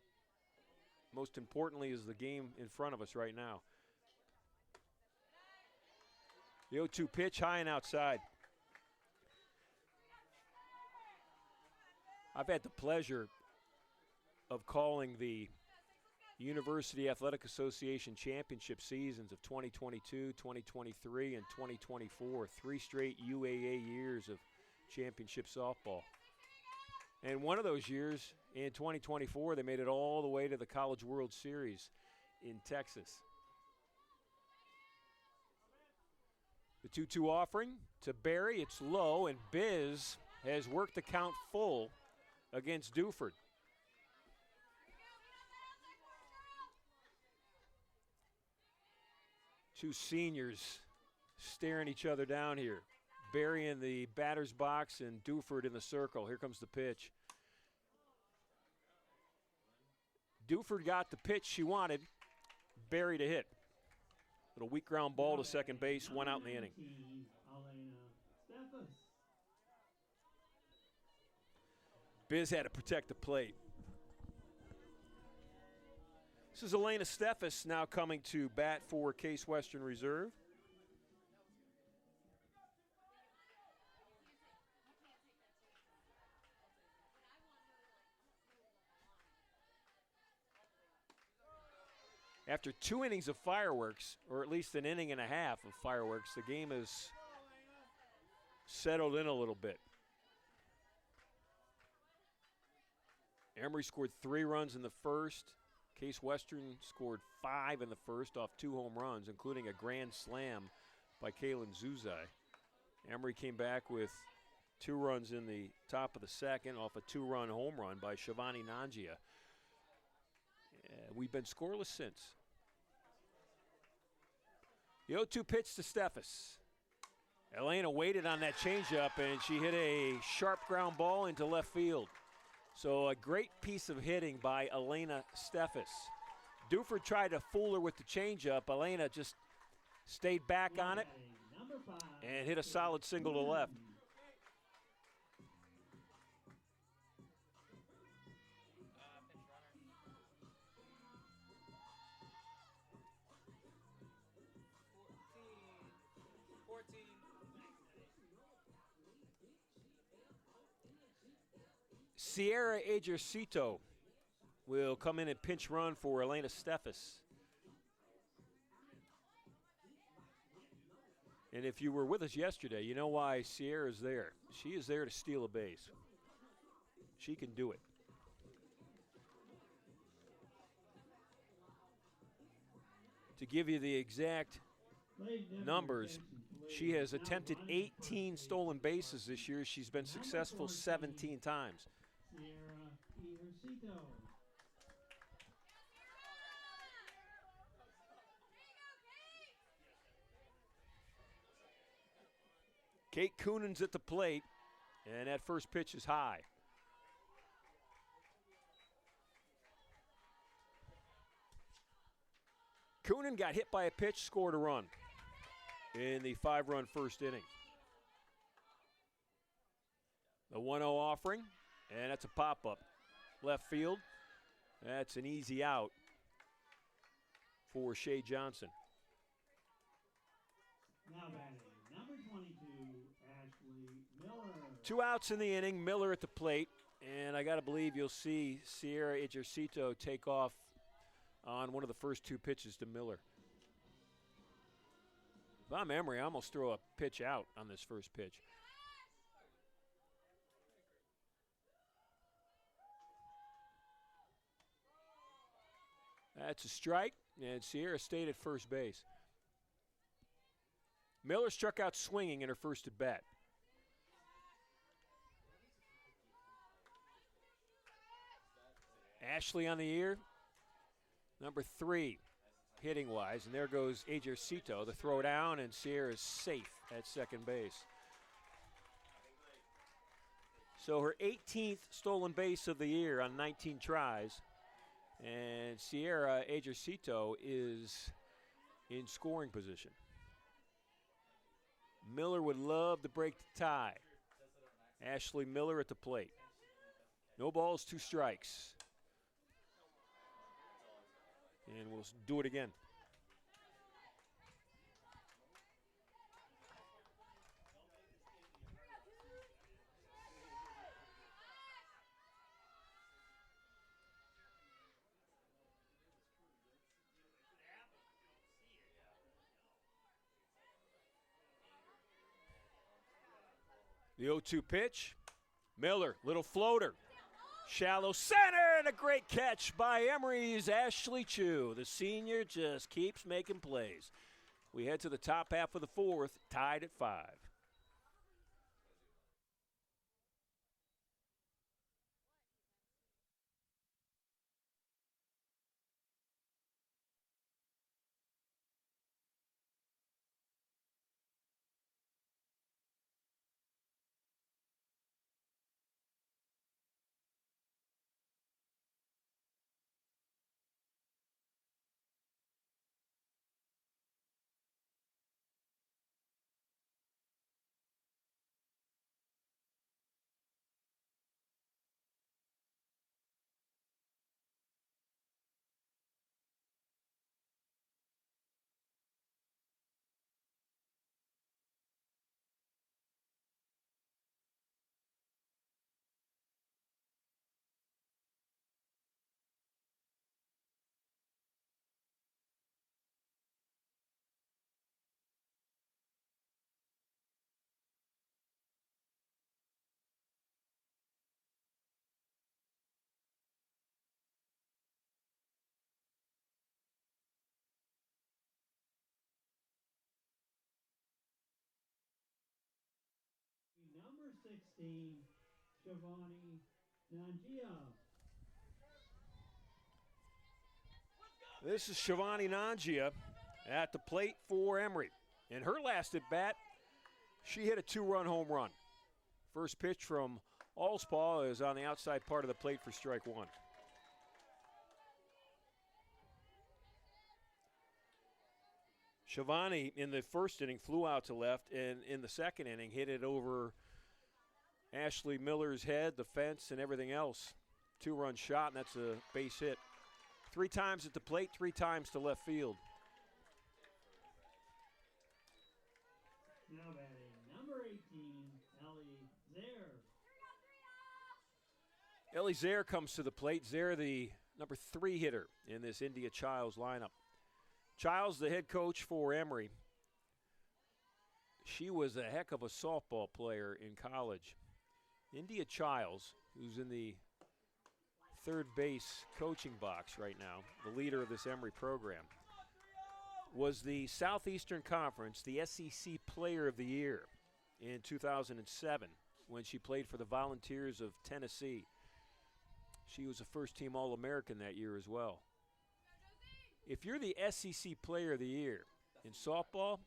most importantly is the game in front of us right now. The 0-2 pitch, high and outside. I've had the pleasure of calling the University Athletic Association championship seasons of 2022, 2023, and 2024. 3 straight UAA years of championship softball. And one of those years, in 2024, they made it all the way to the College World Series in Texas. The 2-2 offering to Berry. It's low, and Biz has worked the count full against Duford. Two seniors staring each other down here. Berry in the batter's box and Duford in the circle. Here comes the pitch. Duford got the pitch she wanted. Berry to hit. Little weak ground ball to second base, 1 out in the inning. Biz had to protect the plate. This is Elena Steffes now coming to bat for Case Western Reserve. After 2 innings of fireworks, or at least an inning and a half of fireworks, the game has settled in a little bit. Emory scored 3 runs in the first. Case Western scored 5 in the first off 2 home runs, including a grand slam by Kaylin Zuzai. Emory came back with 2 runs in the top of the second off a 2-run home run by Shivani Nangia. We've been scoreless since. The 0-2 pitch to Steffes. Elena waited on that changeup, and she hit a sharp ground ball into left field. So a great piece of hitting by Elena Steffes. Duford tried to fool her with the changeup. Elena just stayed back on it and hit a solid single to left. Sierra Ejercito will come in and pinch run for Elena Steffes. And if you were with us yesterday, you know why Sierra's there. She is there to steal a base. She can do it. To give you the exact numbers, she has attempted 18 stolen bases this year. She's been successful 17 times. Kate Coonan's at the plate, and that first pitch is high. Coonan got hit by a pitch, scored a run in the 5-run first inning. The 1-0 offering, and that's a pop-up. Left field, that's an easy out for Shea Johnson. Now batting, number 22, Ashley Miller. 2 outs in the inning, Miller at the plate, and I got to believe you'll see Sierra Ejercito take off on one of the first 2 pitches to Miller. If I'm Emory, I almost throw a pitch out on this first pitch. That's a strike, and Sierra stayed at first base. Miller struck out swinging in her first at bat. Ashley on the year, number 3, hitting-wise, and there goes Ejercito. The throw down, and Sierra is safe at second base. So her 18th stolen base of the year on 19 tries, and Sierra Ejercito is in scoring position. Miller would love to break the tie. Ashley Miller at the plate. No balls, 2 strikes. And we'll do it again. The 0-2 pitch. Miller, little floater. Shallow center, and a great catch by Emory's Ashley Chu. The senior just keeps making plays. We head to the top half of the 4th, tied at 5. Number 16, Shivani Nangia. This is Shivani Nangia at the plate for Emory. In her last at bat, she hit a 2-run home run. First pitch from Allspaw is on the outside part of the plate for strike 1. Shivani in the first inning flew out to left, and in the second inning hit it over Ashley Miller's head, the fence, and everything else. 2-run shot, and that's a base hit. 3 times at the plate, 3 times to left field. Now batting, number 18, Ellie Zaire. Ellie Zaire comes to the plate. Zaire, the number 3 hitter in this India Childs lineup. Childs, the head coach for Emory. She was a heck of a softball player in college. India Childs, who's in the third base coaching box right now, the leader of this Emory program, was the Southeastern Conference, the SEC Player of the Year in 2007 when she played for the Volunteers of Tennessee. She was a first-team All-American that year as well. If you're the SEC Player of the Year in softball,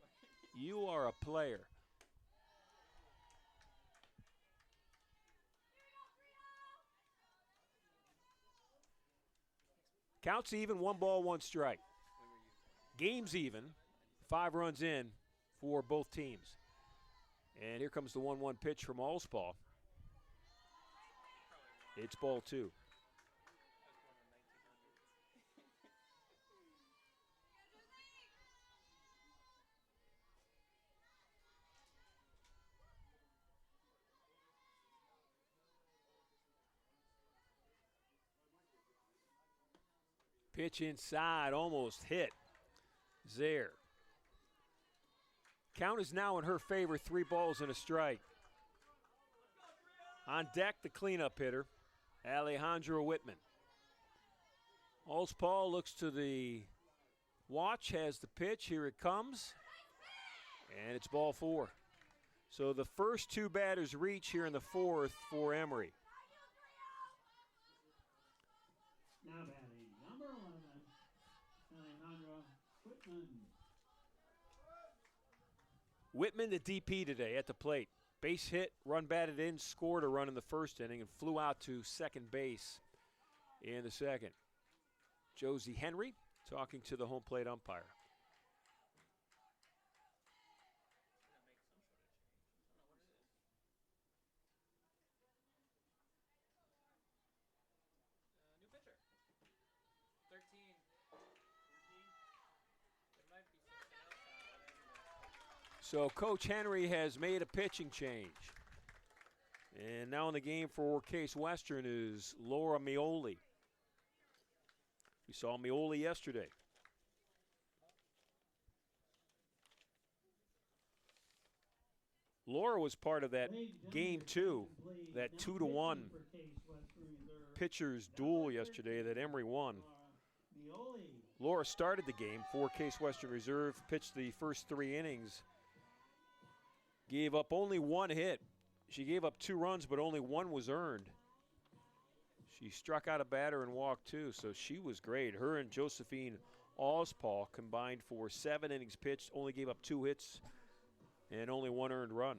you are a player. Counts even, 1 ball, 1 strike. Game's even, 5 runs in for both teams. And here comes the 1-1 pitch from Allspaw. It's ball 2. Pitch inside, almost hit. Zaire. Count is now in her favor, 3 balls and a strike. On deck, the cleanup hitter, Alejandra Whitman. Paul looks to the watch, has the pitch. Here it comes. And it's ball 4. So the first 2 batters reach here in the 4th for Emory. Now batting, number 11, Alejandra Whitman. Whitman, the DP today at the plate. Base hit, run batted in, scored a run in the first inning, and flew out to second base in the second. Josie Henry talking to the home plate umpire. New pitcher. 13. There might be something else happening. So Coach Henry has made a pitching change. And now in the game for Case Western is Laura Mioli. We saw Mioli yesterday. Laura was part of that game 2, that 2-1 pitchers duel yesterday that Emory won. Laura started the game for Case Western Reserve, pitched the first 3 innings, gave up only 1 hit. She gave up 2 runs, but only 1 was earned. She struck out a batter and walked 2, so she was great. Her and Josephine Ospaw combined for 7 innings pitched, only gave up 2 hits and only 1 earned run.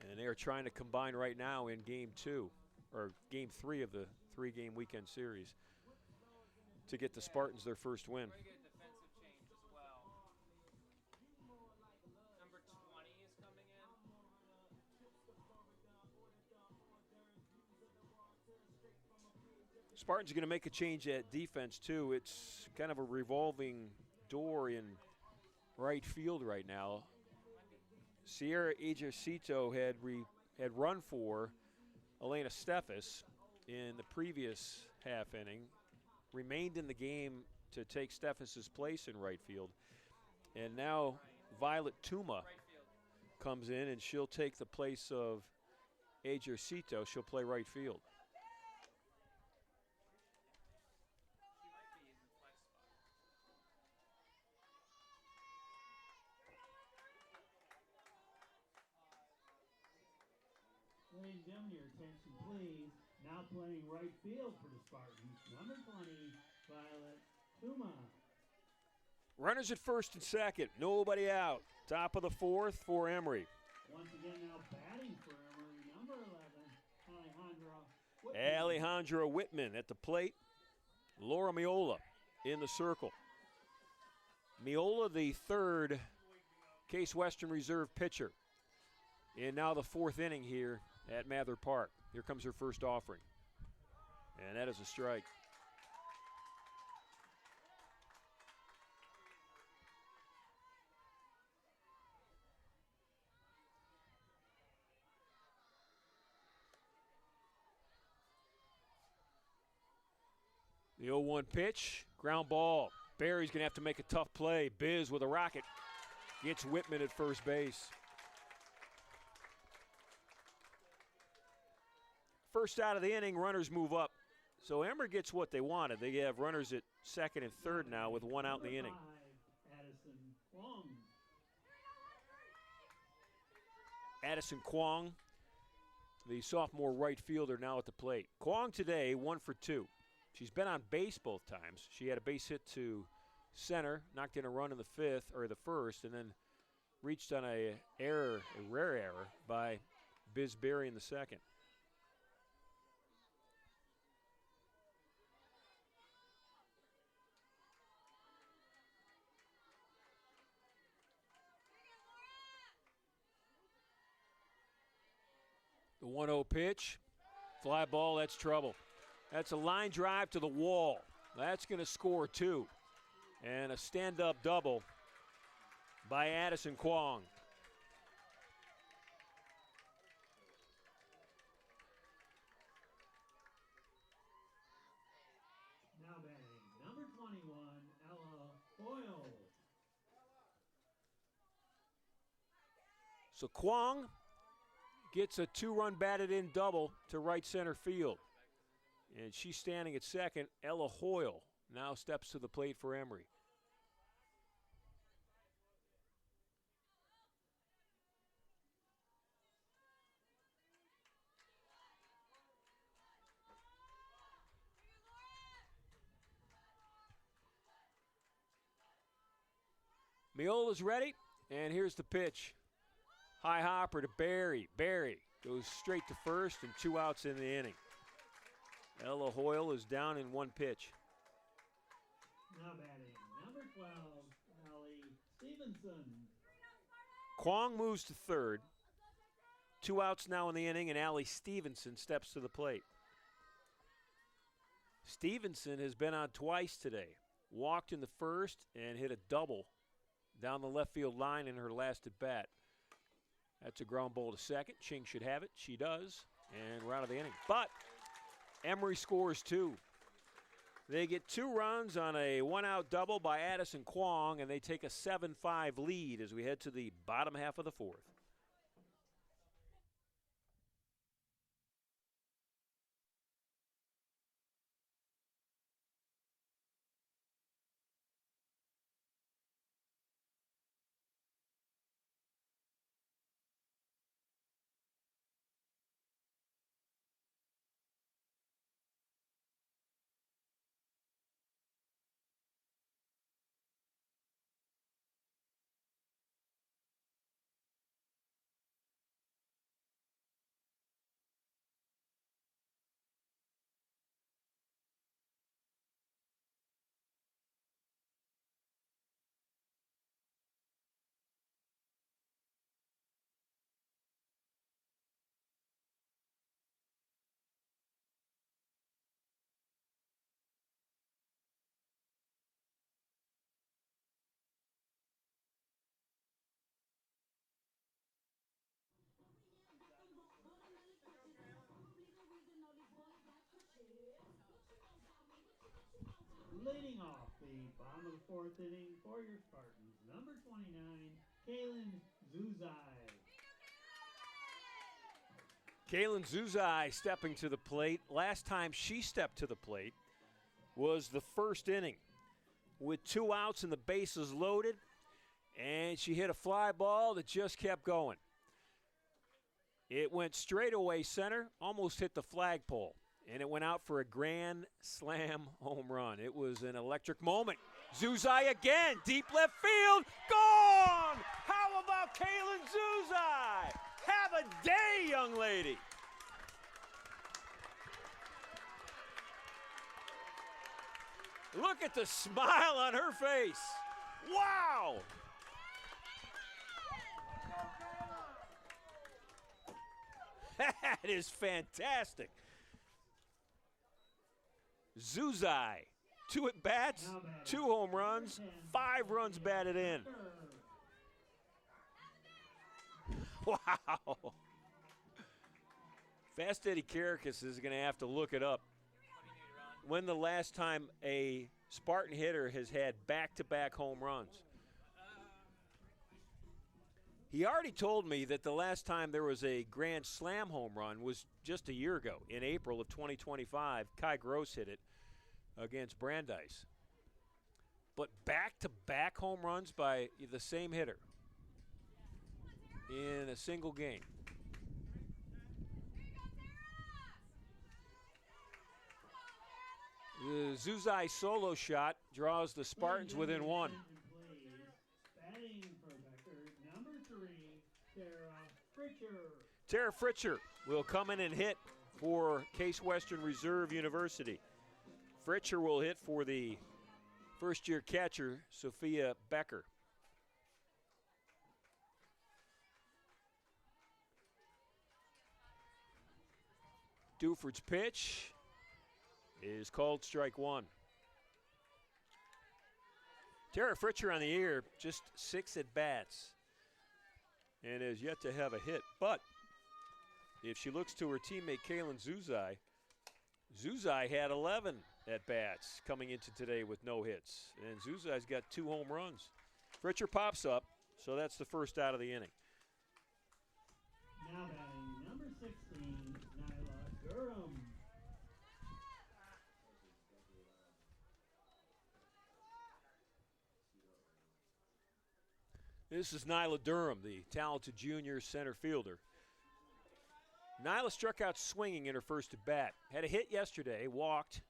And they are trying to combine right now in game 2, or game 3 of the 3-game weekend series, to get the Spartans their first win. Very good defensive change as well. Number 20 is coming in. Spartans are going to make a change at defense, too. It's kind of a revolving door in right field right now. Sierra Ejercito had run for Elena Steffes in the previous half inning, remained in the game to take Steffes' place in right field. And now Violet Tuma comes in, and she'll take the place of Ejercito. She'll play right field. Ladies and gentlemen, your attention please. Now playing right field for the Spartans, number 20, Violet Tuma. Runners at first and second, nobody out. Top of the 4th for Emory. Once again now batting for Emory, number 11, Alejandra Whitman. Alejandra Whitman at the plate. Laura Miola in the circle. Miola, the 3rd Case Western Reserve pitcher. And now the 4th inning here at Mather Park. Here comes her first offering. And that is a strike. The 0-1 pitch, ground ball. Barry's going to have to make a tough play. Biz with a rocket gets Whitman at first base. First out of the inning, runners move up. So Emory gets what they wanted. They have runners at second and third now with 1 out in the inning. Addison Kwong, the sophomore right fielder, now at the plate. Kwong today 1 for 2. She's been on base both times. She had a base hit to center, knocked in a run in the first, and then reached on a rare error by Biz Berry in the second. The 1-0 pitch, fly ball, that's trouble. That's a line drive to the wall. That's going to score 2. And a stand-up double by Addison Kwong. Now Ella Boyle. So Kwong gets a 2-run batted in double to right center field. And she's standing at second. Ella Hoyle now steps to the plate for Emory. Miola's ready, and here's the pitch. High hopper to Barry. Barry goes straight to first, and 2 outs in the inning. Ella Hoyle is down in 1 pitch. Now batting, number 12, Allie Stevenson. Kwong moves to third. 2 outs now in the inning, and Allie Stevenson steps to the plate. Stevenson has been on twice today. Walked in the first and hit a double down the left field line in her last at bat. That's a ground ball to second. Ching should have it. She does. And we're out of the inning. But Emory scores 2. They get 2 runs on a 1-out double by Addison Kwong, and they take a 7-5 lead as we head to the bottom half of the 4th. Leading off the bottom of the 4th inning for your Spartans, number 29, Kaylin Zuzai. Kaylin Zuzai stepping to the plate. Last time she stepped to the plate was the 1st inning with 2 outs and the bases loaded, and she hit a fly ball that just kept going. It went straight away center, almost hit the flagpole, and it went out for a grand slam home run. It was an electric moment. Zuzai again, deep left field, gone! How about Kaylin Zuzai? Have a day, young lady. Look at the smile on her face. Wow! That is fantastic. Zuzai, 2 at bats, 2 home runs, 5 runs batted in. Wow. Fast Eddie Karakas is going to have to look it up. When the last time a Spartan hitter has had back-to-back home runs. He already told me that the last time there was a grand slam home run was just a year ago, in April of 2025. Kai Gross hit it against Brandeis. But back-to-back home runs by the same hitter in a single game. The Zuzai solo shot draws the Spartans within 1. Batting for Becker, number 3, Tara Fritcher. Tara Fritcher will come in and hit for Case Western Reserve University. Fritcher will hit for the first-year catcher, Sophia Becker. Duford's pitch is called strike 1. Tara Fritcher on the year, just 6 at-bats, and has yet to have a hit. But if she looks to her teammate Kaylin Zuzai, Zuzai had 11 at-bats coming into today with no hits. And Zuzai's got 2 home runs. Fritcher pops up, so that's the first out of the inning. Now batting number 16, Nyla Durham. This is Nyla Durham, the talented junior center fielder. Nyla struck out swinging in her first at-bat. Had a hit yesterday, walked,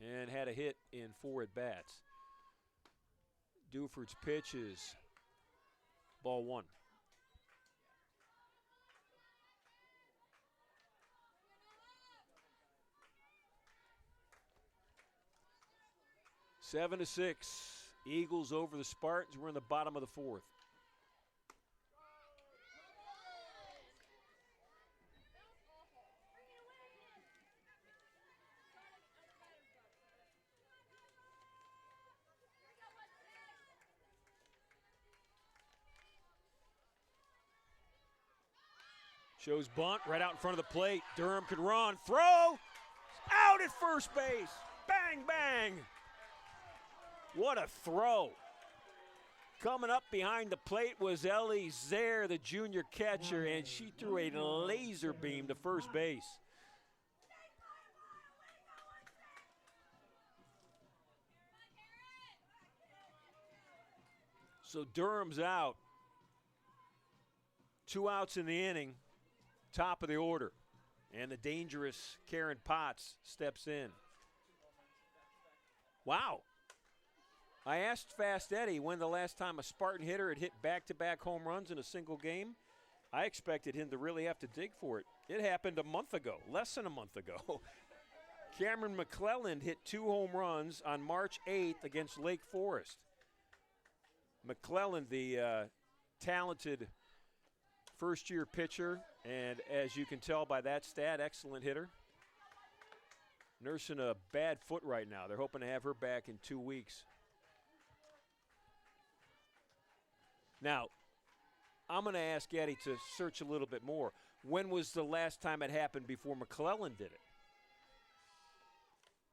and had a hit in 4 at-bats. Duford's pitch is ball 1. Seven to 6. Eagles over the Spartans. We're in the bottom of the 4th. Shows bunt right out in front of the plate. Durham can run. Throw! Out at first base. Bang, bang. What a throw. Coming up behind the plate was Ellie Zaire, the junior catcher, and she threw a laser beam to first base. So Durham's out. 2 outs in the inning, top of the order. And the dangerous Karen Potts steps in. Wow. I asked Fast Eddie when the last time a Spartan hitter had hit back-to-back home runs in a single game. I expected him to really have to dig for it. It happened a month ago, less than a month ago. Cameron McClelland hit 2 home runs on March 8th against Lake Forest. McClelland, the talented first-year pitcher, and as you can tell by that stat, excellent hitter. Nursing a bad foot right now. They're hoping to have her back in 2 weeks. Now, I'm going to ask Eddie to search a little bit more. When was the last time it happened before McClelland did it?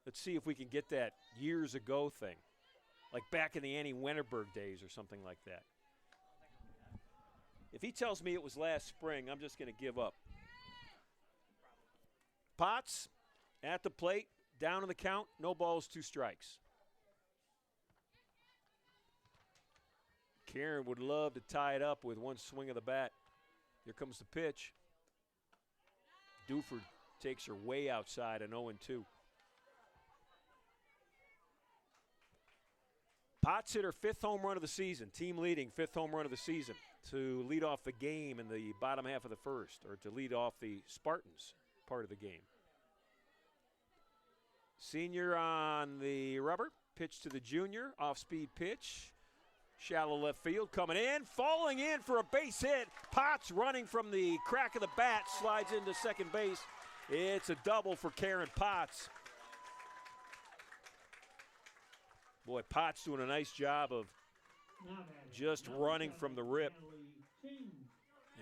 Let's see if we can get that years ago thing, like back in the Annie Wennerberg days or something like that. If he tells me it was last spring, I'm just going to give up. Potts at the plate, down in the count, no balls, 2 strikes. Karen would love to tie it up with 1 swing of the bat. Here comes the pitch. Duford takes her way outside, an 0-2. Potts hit her 5th home run of the season, team leading 5th home run of the season, to lead off the game in the bottom half of the first, or to lead off the Spartans part of the game. Senior on the rubber, pitch to the junior, off-speed pitch. Shallow left field, coming in, falling in for a base hit. Potts running from the crack of the bat, slides into second base. It's a double for Karen Potts. Boy, Potts doing a nice job of just running from the rip.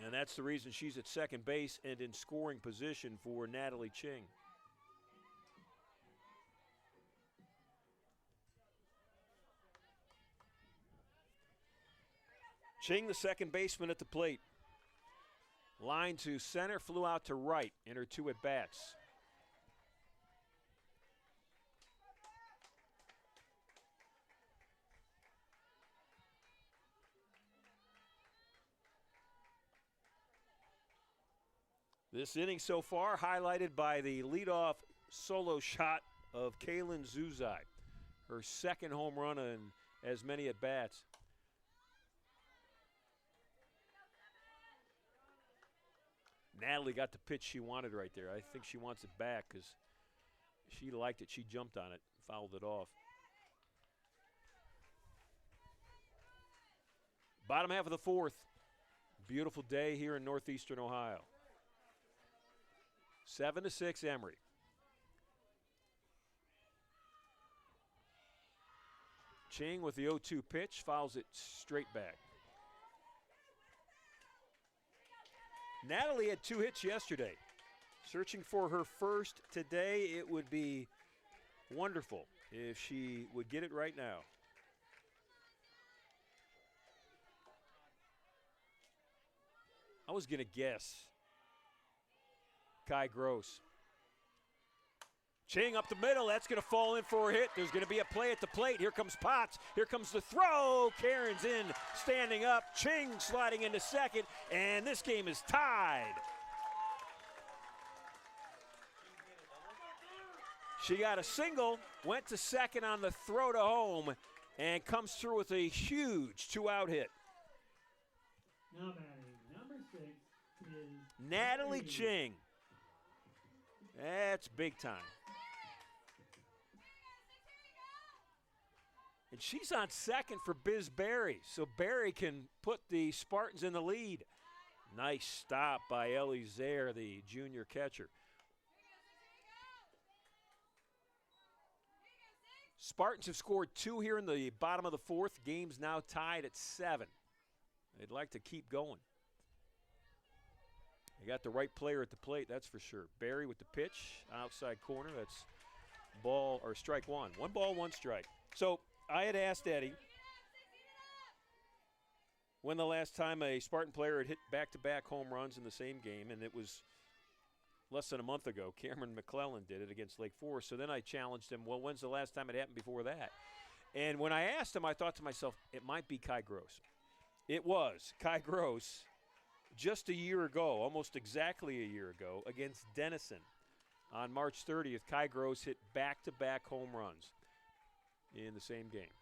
And that's the reason she's at second base and in scoring position for Natalie Ching. Ching, the second baseman at the plate. Line to center, flew out to right in her 2 at-bats. This inning so far highlighted by the leadoff solo shot of Kaylin Zuzai, her 2nd home run in as many at-bats. Natalie got the pitch she wanted right there. I think she wants it back because she liked it. She jumped on it, fouled it off. Bottom half of the 4th. Beautiful day here in northeastern Ohio. 7-6 Emory. Ching with the 0-2 pitch, fouls it straight back. Natalie had 2 hits yesterday. Searching for her first today. It would be wonderful if she would get it right now. I was going to guess Kai Gross. Ching up the middle. That's going to fall in for a hit. There's going to be a play at the plate. Here comes Potts. Here comes the throw. Karen's in, standing up. Ching sliding into second. And this game is tied. She got a single, went to second on the throw to home, and comes through with a huge 2-out hit. Now batting number 6 is Natalie Ching. That's big time. And she's on second for Biz Berry, so Berry can put the Spartans in the lead. Nice stop by Ellie Zaire, the junior catcher. Spartans have scored 2 here in the bottom of the 4th. Game's now tied at 7. They'd like to keep going. They got the right player at the plate, that's for sure. Berry with the pitch, outside corner. That's ball or strike 1. 1 ball, 1 strike. So I had asked Eddie when the last time a Spartan player had hit back-to-back home runs in the same game, and it was less than a month ago. Cameron McClellan did it against Lake Forest. So then I challenged him, well, when's the last time it happened before that? And when I asked him, I thought to myself, it might be Kai Gross. It was Kai Gross just a year ago, almost exactly a year ago, against Denison. On March 30th, Kai Gross hit back-to-back home runs in the same game.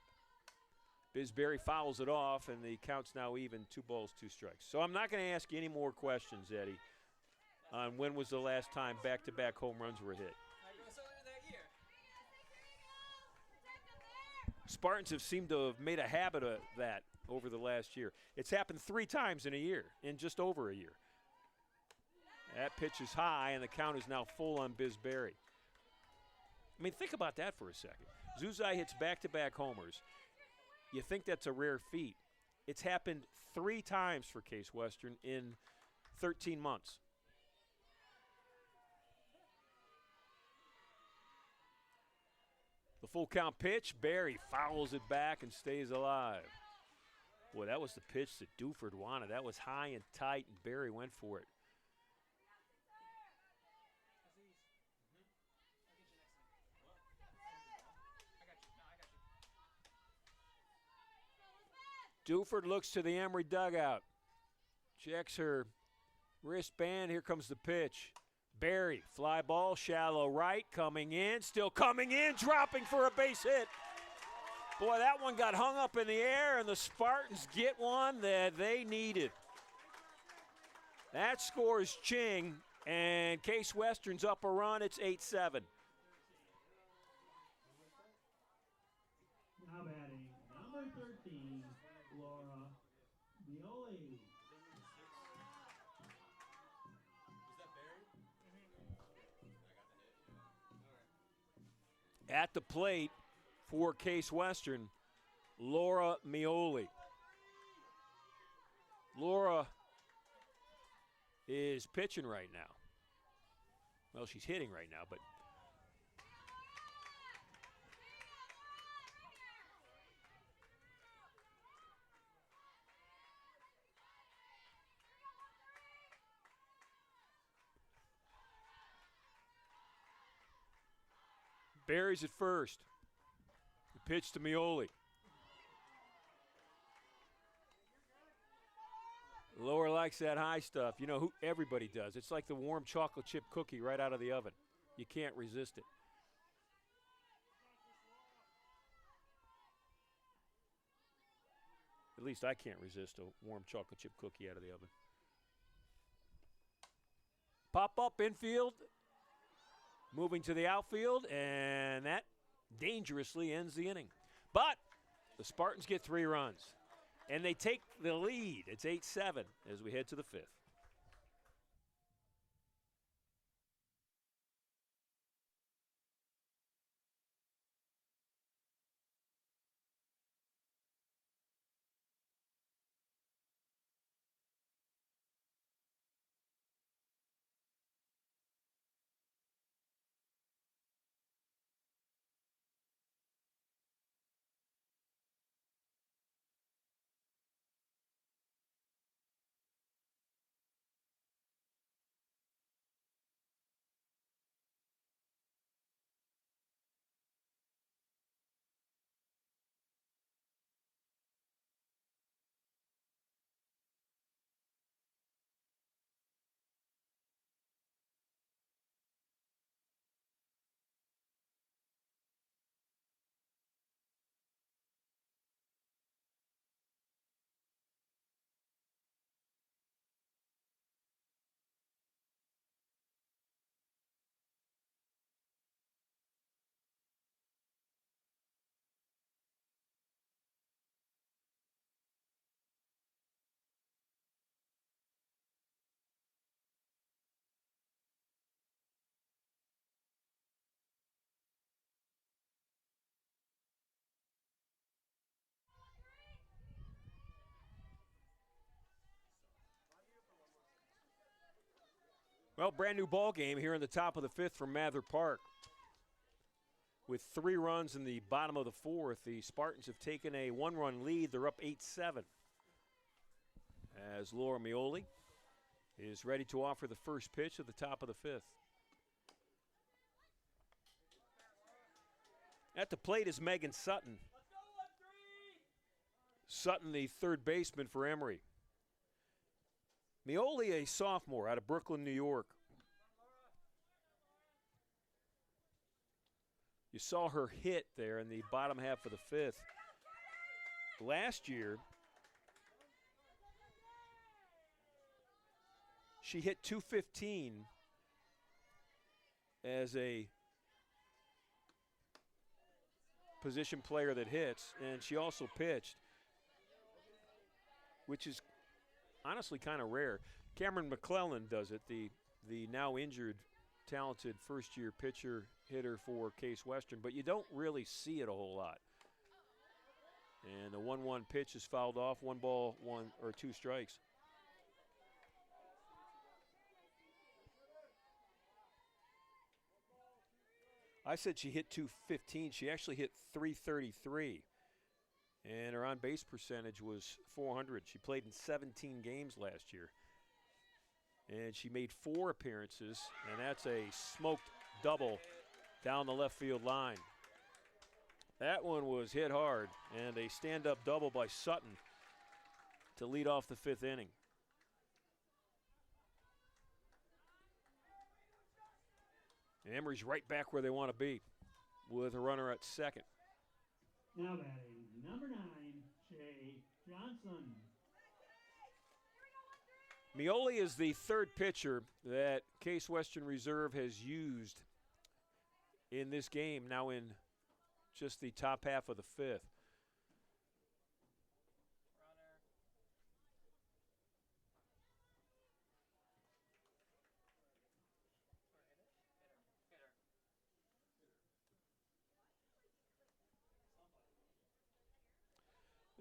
Biz Berry fouls it off, and the count's now even, 2 balls, 2 strikes. So I'm not going to ask you any more questions, Eddie, on when was the last time back-to-back home runs were hit. Spartans have seemed to have made a habit of that over the last year. It's happened 3 times in a year, in just over a year. That pitch is high, and the count is now full on Biz Berry. I mean, think about that for a second. Zuzai hits back-to-back homers. You think that's a rare feat. It's happened 3 times for Case Western in 13 months. The full count pitch, Berry fouls it back and stays alive. Boy, that was the pitch that Duford wanted. That was high and tight, and Berry went for it. Duford looks to the Emory dugout. Checks her wristband. Here comes the pitch. Berry, fly ball, shallow right, coming in, still coming in, dropping for a base hit. Boy, that one got hung up in the air, and the Spartans get one that they needed. That scores Ching, and Case Western's up a run. It's 8-7. now batting number 13, Laura Mioli. At the plate for Case Western, Laura Mioli. Laura is pitching right now. Well, she's hitting right now, but Berry's at first. The pitch to Mioli. Laura likes that high stuff. You know, everybody does. It's like the warm chocolate chip cookie right out of the oven. You can't resist it. At least I can't resist a warm chocolate chip cookie out of the oven. Pop up infield. Moving to the outfield, and that dangerously ends the inning. But the Spartans get 3 runs, and they take the lead. It's 8-7 as we head to the 5th. Well, brand new ball game here in the top of the fifth from Mather Park. With 3 runs in the bottom of the fourth, the Spartans have taken a 1-run lead. They're up 8-7. As Laura Mioli is ready to offer the first pitch at the top of the fifth. At the plate is Megan Sutton. Sutton, the third baseman for Emory. Mioli, a sophomore out of Brooklyn, New York. You saw her hit there in the bottom half of the fifth. Last year, she hit .215 as a position player that hits, and she also pitched, which is honestly kind of rare. Cameron McClellan does it, the now injured, talented first-year pitcher hitter for Case Western, but you don't really see it a whole lot. And the 1-1 pitch is fouled off, 1 ball, 2 strikes. I said she hit .215. She actually hit .333. And her on-base percentage was .400. She played in 17 games last year. And she made 4 appearances, and that's a smoked double down the left field line. That one was hit hard, and a stand-up double by Sutton to lead off the 5th inning. And Emory's right back where they want to be with a runner at second. Now batting, number 9, Shay Johnson. Mioli is the third pitcher that Case Western Reserve has used in this game, now in just the top half of the 5th.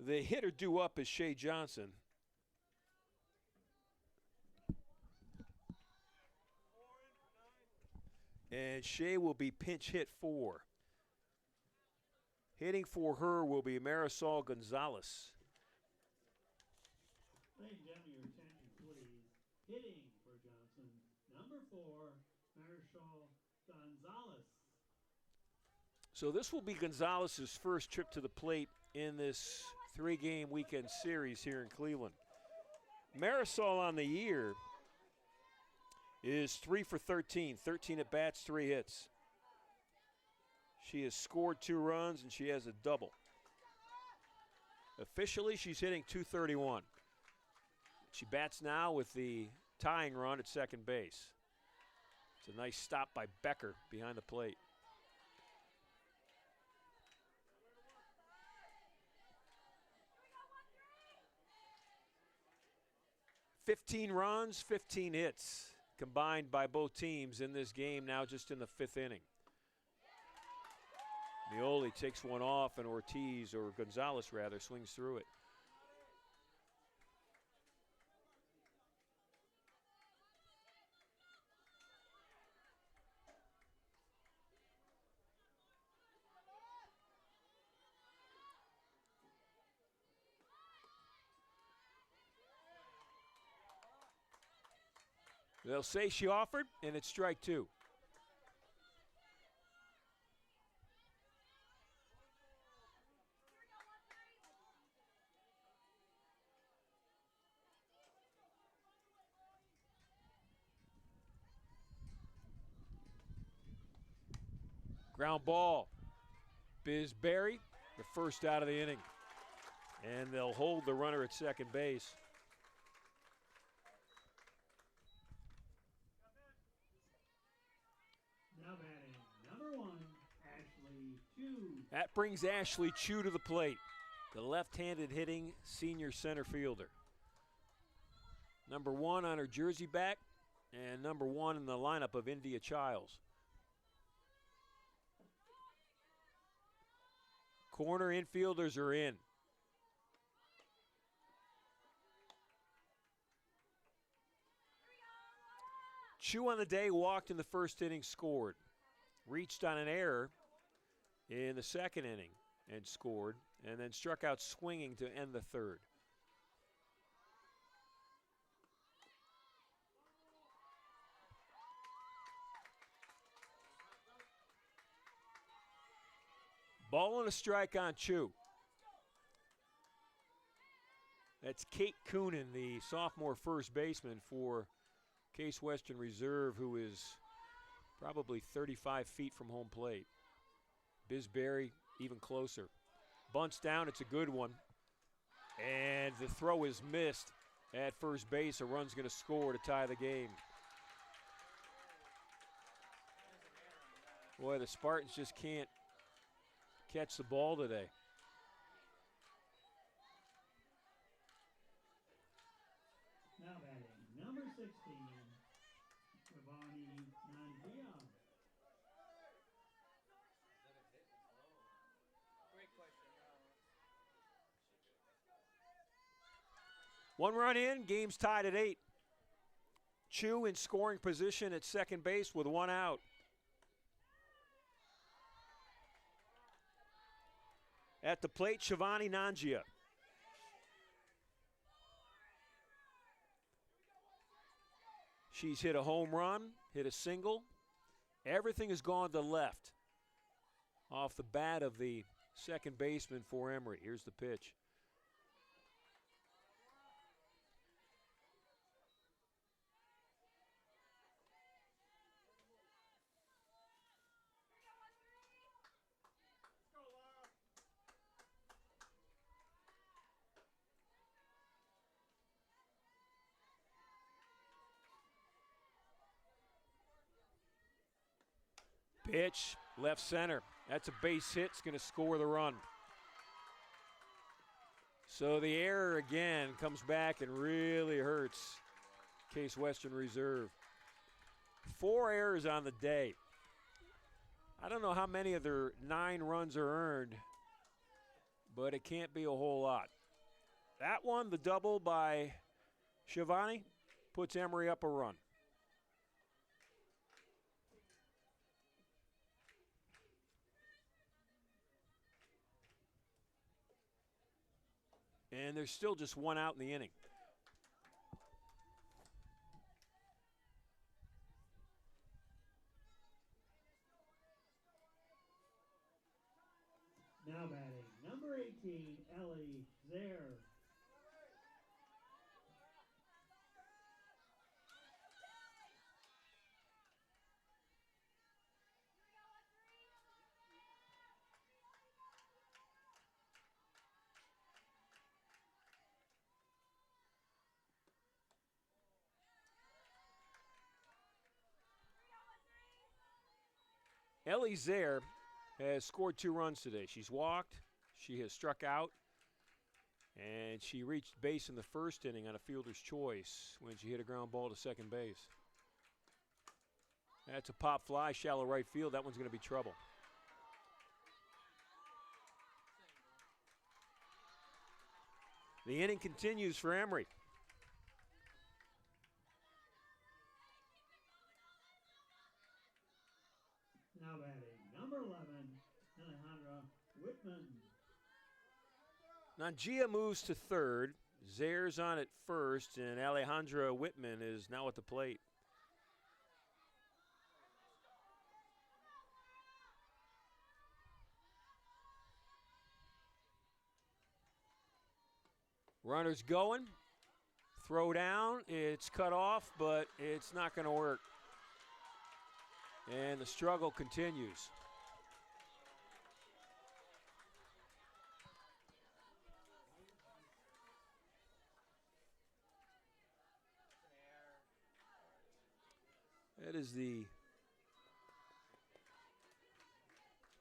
The hitter due up is Shay Johnson. And Shay will be pinch hit 4. Hitting for her will be Marisol Gonzalez. Ladies and gentlemen, your attention, please. Hitting for Johnson, number 4, Marisol Gonzalez. So this will be Gonzalez's first trip to the plate in this 3-game weekend series here in Cleveland. Marisol on the year is 3 for 13, 13 at bats, 3 hits. She has scored 2 runs and she has a double. Officially, she's hitting .231. She bats now with the tying run at second base. It's a nice stop by Becker behind the plate. "15 runs, 15 hits combined by both teams in this game, now just in the 5th inning. Mioli takes one off, and Ortiz, or Gonzalez rather, swings through it. They'll say she offered, and it's strike 2. Ground ball. Biz Berry, the first out of the inning. And they'll hold the runner at second base. Now batting, number 1, Ashley Chu. That brings Ashley Chu to the plate, the left-handed hitting senior center fielder. Number 1 on her jersey back, and number 1 in the lineup of India Childs. Corner infielders are in. Chu on the day walked in the first inning, scored. Reached on an error in the second inning and scored, and then struck out swinging to end the third. Ball and a strike on Chu. That's Kate Coonan, the sophomore first baseman for Case Western Reserve, who is probably 35 feet from home plate. Bisberry even closer. Bunts down, it's a good one. And the throw is missed at first base. A run's going to score to tie the game. Boy, the Spartans just can't catch the ball today. Now batting, number 16, Giovanni Nangia. One run in, game's tied at 8. Chu in scoring position at second base with one out. At the plate, Shivani Nangia. She's hit a home run, hit a single. Everything has gone to left off the bat of the second baseman for Emory. Here's the pitch. Pitch, left center. That's a base hit. It's going to score the run. So the error again comes back and really hurts Case Western Reserve. 4 errors on the day. I don't know how many of their 9 runs are earned, but it can't be a whole lot. That one, the double by Shivani, puts Emory up a run. And there's still just one out in the inning. Now batting, number 18, Ellie Zaire. Ellie Zaire has scored 2 runs today. She's walked, she has struck out, and she reached base in the first inning on a fielder's choice when she hit a ground ball to second base. That's a pop fly, shallow right field. That one's going to be trouble. The inning continues for Emory. Now batting, number 11, Alejandra Whitman. Nangia moves to third. Zaire's on at first, and Alejandra Whitman is now at the plate. Runner's going. Throw down. It's cut off, but it's not going to work. And the struggle continues.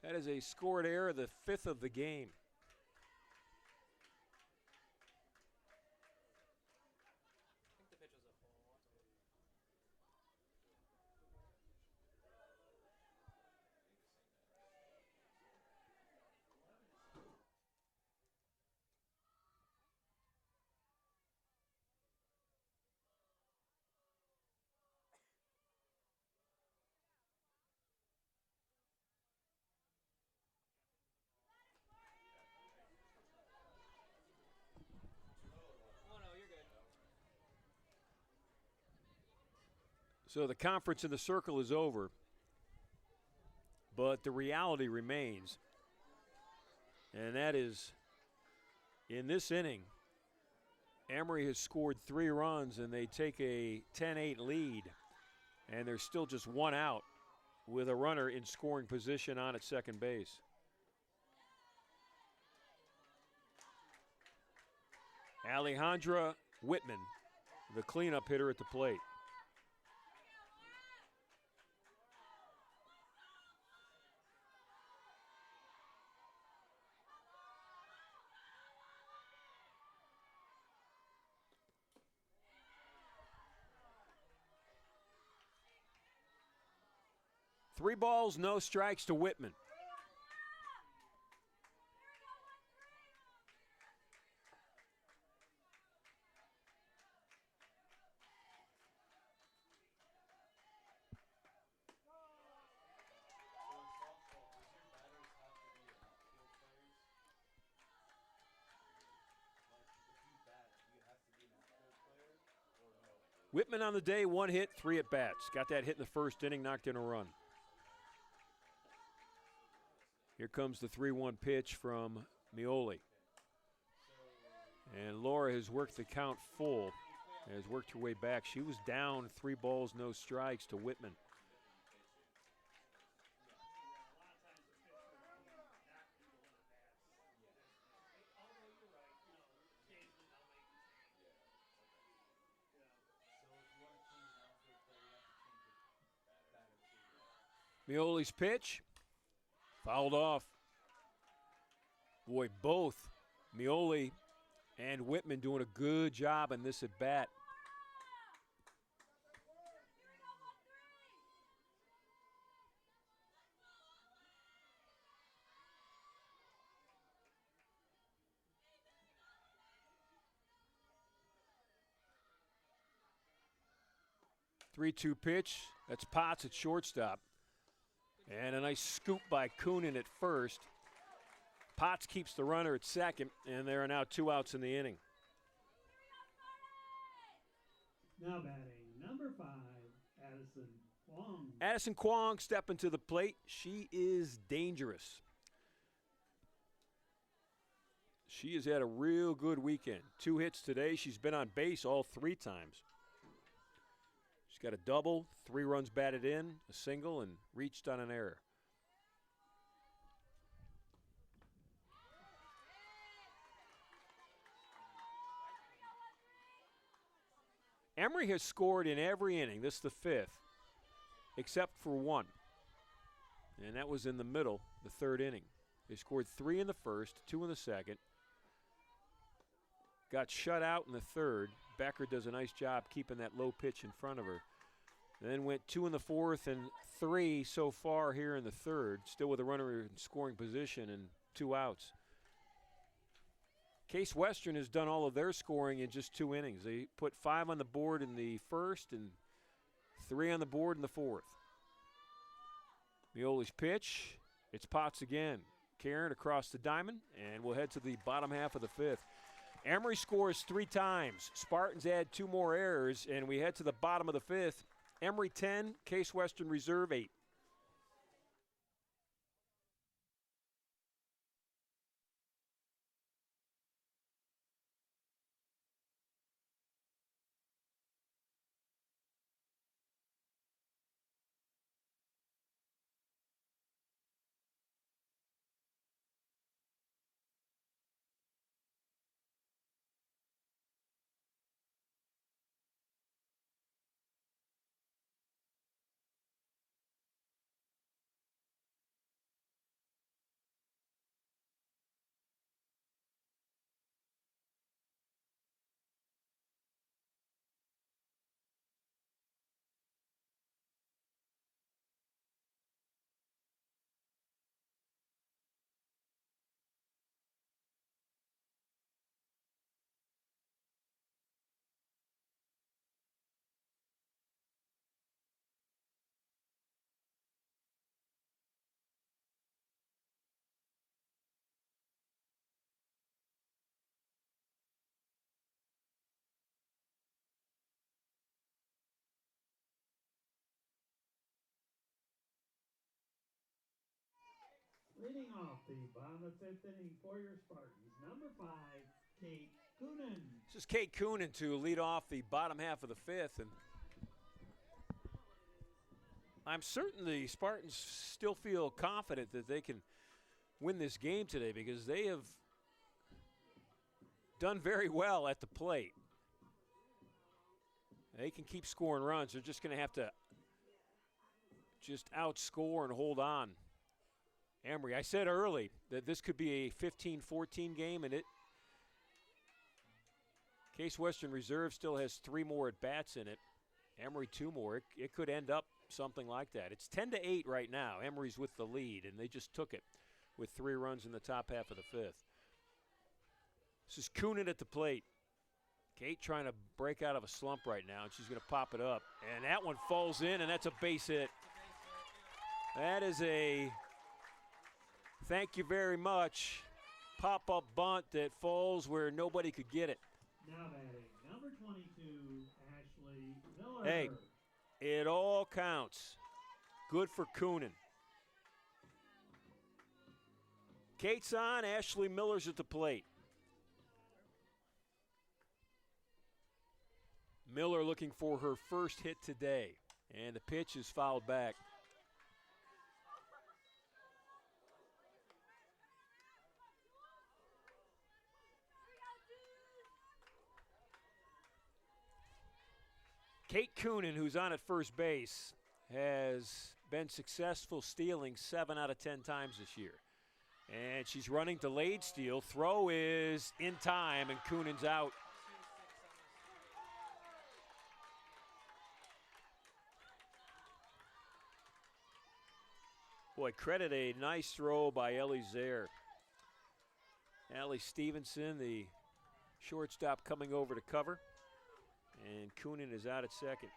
That is a scored error, the 5th of the game. So the conference in the circle is over, but the reality remains, and that is in this inning, Emory has scored 3 runs and they take a 10-8 lead, and there's still just 1 out with a runner in scoring position on at second base. Alejandra Whitman, the cleanup hitter at the plate. Three balls, no strikes to Whitman. Whitman on the day, 1 hit, 3 at bats. Got that hit in the first inning, knocked in a run. Here comes the 3-1 pitch from Meoli. And Laura has worked the count full, has worked her way back. She was down 3 balls, no strikes to Whitman. Meoli's pitch, fouled off. Boy, both Meoli and Whitman doing a good job in this at bat. Three-two pitch. That's Potts at shortstop. And a nice scoop by Coonan at first. Potts keeps the runner at second, and there are now 2 outs in the inning. Now batting, number 5, Addison Kwong. Addison Kwong stepping to the plate. She is dangerous. She has had a real good weekend. 2 hits today. She's been on base all 3 times. She's got a double, 3 runs batted in, a single, and reached on an error. Emory has scored in every inning. This is the 5th, except for 1. And that was in the middle, the 3rd inning. They scored 3 in the first, 2 in the second. Got shut out in the 3rd. Becker does a nice job keeping that low pitch in front of her. And then went 2 in the 4th and 3 so far here in the 3rd, still with a runner in scoring position and 2 outs. Case Western has done all of their scoring in just 2 innings. They put 5 on the board in the 1st and 3 on the board in the 4th. Meoli's pitch. It's Potts again. Karen across the diamond, and we'll head to the bottom half of the 5th. Emory scores 3 times. Spartans add 2 more errors, and we head to the bottom of the 5th. Emory 10, Case Western Reserve 8. Leading off the bottom of the 5th inning for your Spartans, number 5, Kate Coonan. This is Kate Coonan to lead off the bottom half of the 5th, and I'm certain the Spartans still feel confident that they can win this game today because they have done very well at the plate. They can keep scoring runs. They're just going to have to just outscore and hold on. Emory, I said early that this could be a 15-14 game, and Case Western Reserve still has 3 more at-bats in it. Emory 2 more. It could end up something like that. It's 10-8 right now. Emory's with the lead, and they just took it with 3 runs in the top half of the 5th. This is Coonan at the plate. Kate trying to break out of a slump right now, and she's going to pop it up. And that one falls in, and that's a base hit. That is a thank you very much pop-up bunt that falls where nobody could get it. Now batting, number 22, Ashley Miller. Hey, it all counts. Good for Coonan. Kate's on, Ashley Miller's at the plate. Miller looking for her first hit today, and the pitch is fouled back. Kate Coonan, who's on at first base, has been successful stealing 7 out of 10 times this year. And she's running delayed steal. Throw is in time, and Coonan's out. Boy, credit a nice throw by Ellie Zaire. Allie Stevenson, the shortstop, coming over to cover. And Coonan is out at second.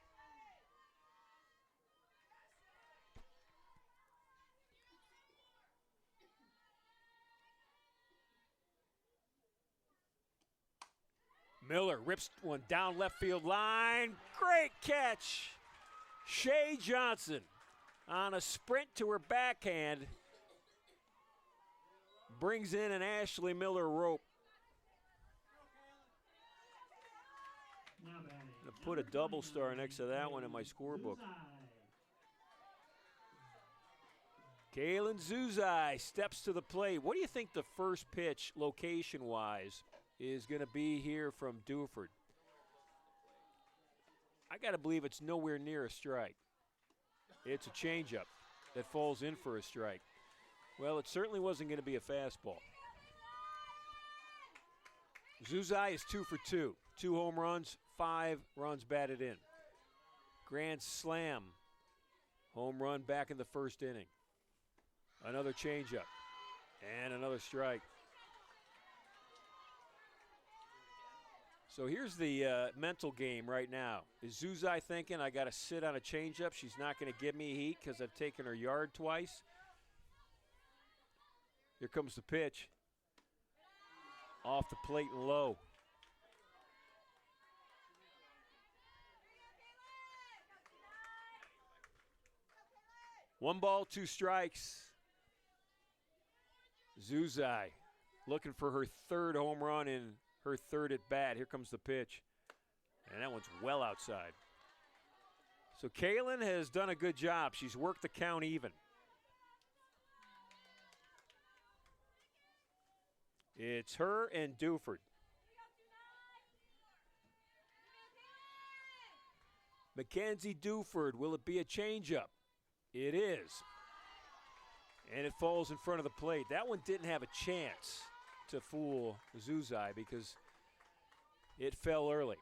Miller rips one down left field line. Great catch. Shea Johnson on a sprint to her backhand brings in an Ashley Miller rope. Now batting, I'm going to put a double star next to that one in my scorebook. Kaylin Zuzai steps to the plate. What do you think the first pitch, location-wise, is going to be here from Duford? I got to believe it's nowhere near a strike. It's a changeup that falls in for a strike. Well, it certainly wasn't going to be a fastball. Zuzai is 2 for 2. 2 home runs, 5 runs batted in. Grand slam. Home run back in the first inning. Another changeup. And another strike. So here's the mental game right now. Is Zuzai thinking, I got to sit on a changeup? She's not going to give me heat because I've taken her yard twice. Here comes the pitch. Off the plate and low. One ball, 2 strikes. Zuzai looking for her 3rd home run in her 3rd at bat. Here comes the pitch. And that one's well outside. So Kaylin has done a good job. She's worked the count even. It's her and Duford. Mackenzie Duford, will it be a changeup? It is. And it falls in front of the plate. That one didn't have a chance to fool Zuzai because it fell early.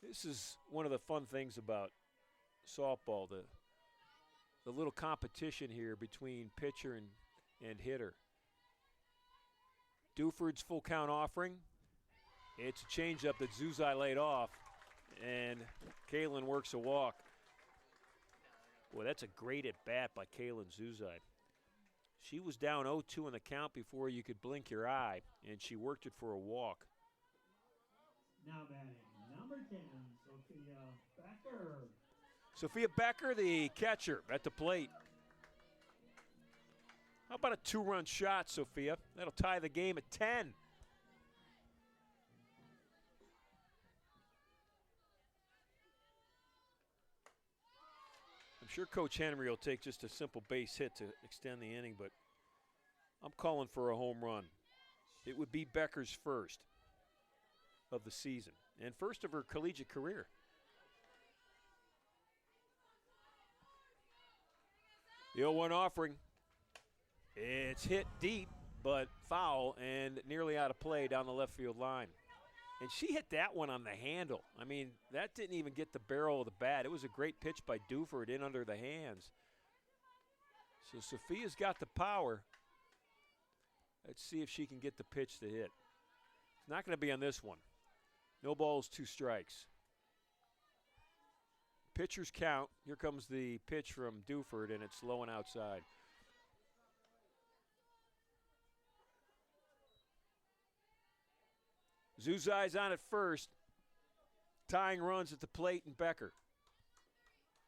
This is one of the fun things about softball, the little competition here between pitcher and hitter. Duford's full count offering. It's a changeup that Zuzai laid off, and Kaylin works a walk. Boy, that's a great at-bat by Kaylin Zuzai. She was down 0-2 in the count before you could blink your eye, and she worked it for a walk. Now batting, number 10, Sophia Becker. Sophia Becker, the catcher, at the plate. How about a 2-run shot, Sophia? That'll tie the game at 10. I'm sure Coach Henry will take just a simple base hit to extend the inning, but I'm calling for a home run. It would be Becker's first of the season and first of her collegiate career. The 0-1 offering. It's hit deep, but foul and nearly out of play down the left field line. And she hit that one on the handle. I mean, that didn't even get the barrel of the bat. It was a great pitch by Duford in under the hands. So Sophia's got the power. Let's see if she can get the pitch to hit. It's not going to be on this one. No balls, 2 strikes. Pitchers count. Here comes the pitch from Duford, and it's low and outside. Zuzai's on at first, tying runs at the plate and Becker.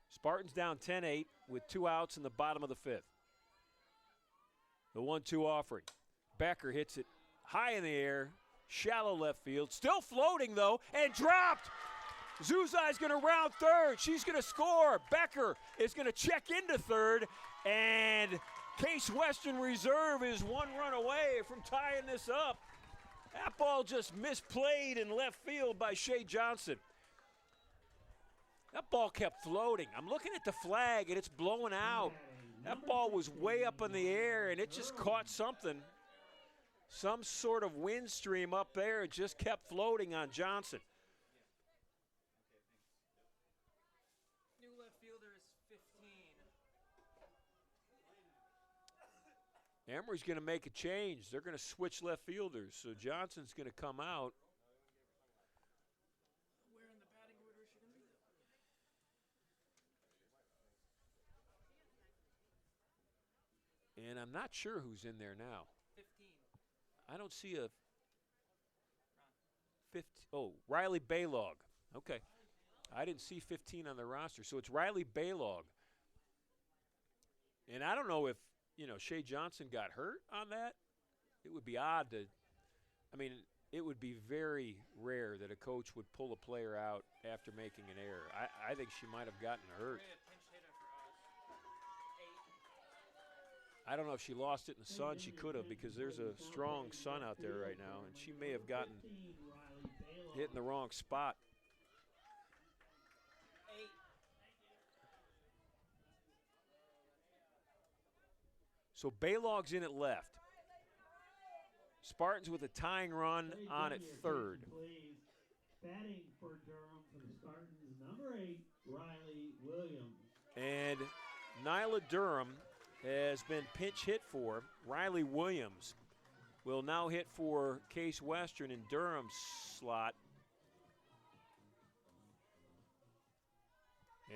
Spartans down 10-8 with 2 outs in the bottom of the 5th. The 1-2 offering. Becker hits it high in the air, shallow left field, still floating though, and dropped. Zuzai's going to round third. She's going to score. Becker is going to check into third, and Case Western Reserve is 1 run away from tying this up. That ball just misplayed in left field by Shea Johnson. That ball kept floating. I'm looking at the flag, and it's blowing out. That ball was way up in the air, and it just caught something. Some sort of wind stream up there. It just kept floating on Johnson. New left fielder is 15. Emory's going to make a change. They're going to switch left fielders, so Johnson's going to come out. Where in the batting order is she going to be? And I'm not sure who's in there now. 15. I don't see a 15. Oh, Riley Baylog. Okay. I didn't see 15 on the roster, so it's Riley Baylog. And I don't know if, Shea Johnson got hurt on that. It would be odd to, it would be very rare that a coach would pull a player out after making an error. I think she might have gotten hurt. I don't know if she lost it in the sun. She could have, because there's a strong sun out there right now, and she may have gotten hit in the wrong spot. 8. So Baylog's in at left. Spartans with a tying run on at third. Batting for Durham for the Spartans, number 8, Riley Williams. And Nyla Durham has been pinch hit for. Riley Williams will now hit for Case Western in Durham's slot.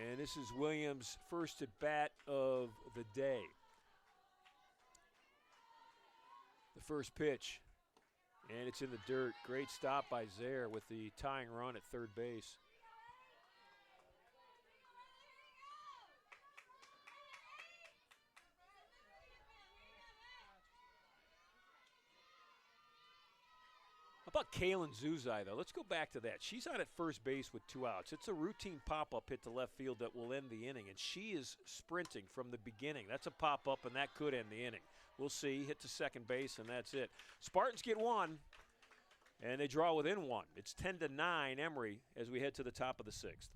And this is Williams' first at bat of the day. The first pitch, and it's in the dirt. Great stop by Zaire with the tying run at third base. How about Kaylin Zuzai, though? Let's go back to that. She's on at first base with 2 outs. It's a routine pop-up hit to left field that will end the inning, and she is sprinting from the beginning. That's a pop-up, and that could end the inning. We'll see. Hit to second base, and that's it. Spartans get 1, and they draw within 1. It's 10-9 Emory as we head to the top of the 6th.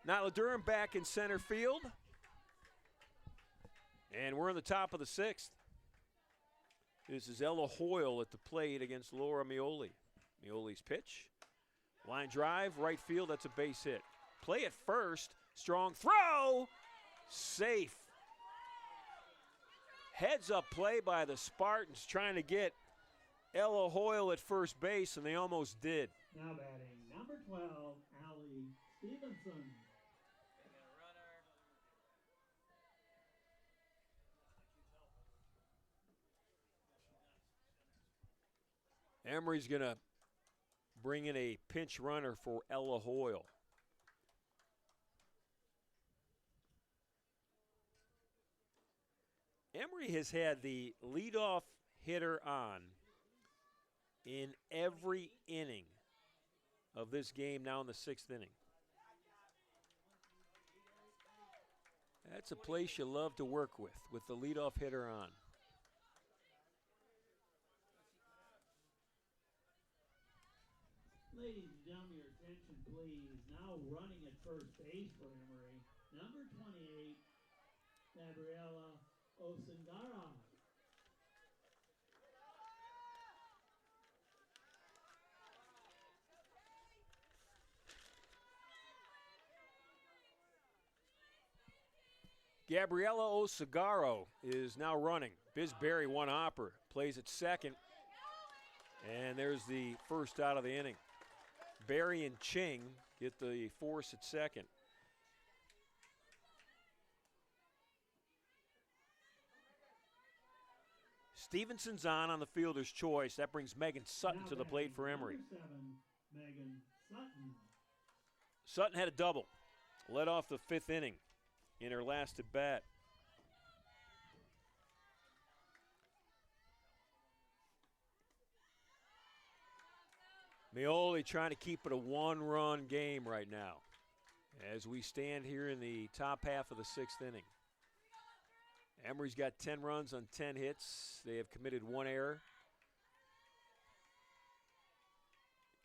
Nyla Durham back in center field. And we're in the top of the 6th. This is Ella Hoyle at the plate against Laura Mioli. Mioli's pitch. Line drive, right field, that's a base hit. Play at first, strong throw, safe. Heads up play by the Spartans trying to get Ella Hoyle at first base, and they almost did. Now batting, number 12, Allie Stevenson. Emory's going to bring in a pinch runner for Ella Hoyle. Emory has had the leadoff hitter on in every inning of this game now in the 6th inning. That's a place you love to work with the leadoff hitter on. Ladies and gentlemen, your attention please. Now running at first base for Emory, number 28, Gabriella Osingara. Gabriella Osagaro is now running. Biz Berry, one hopper, plays at second. And there's the first out of the inning. Berry and Ching get the force at second. Stevenson's on the fielder's choice. That brings Megan Sutton Now to the plate for batting, Emory. number 7, Megan Sutton. Sutton had a double. Led off the 5th inning in her last at bat. Mioli trying to keep it a one-run game right now as we stand here in the top half of the 6th inning. Emory's got 10 runs on 10 hits. They have committed 1 error.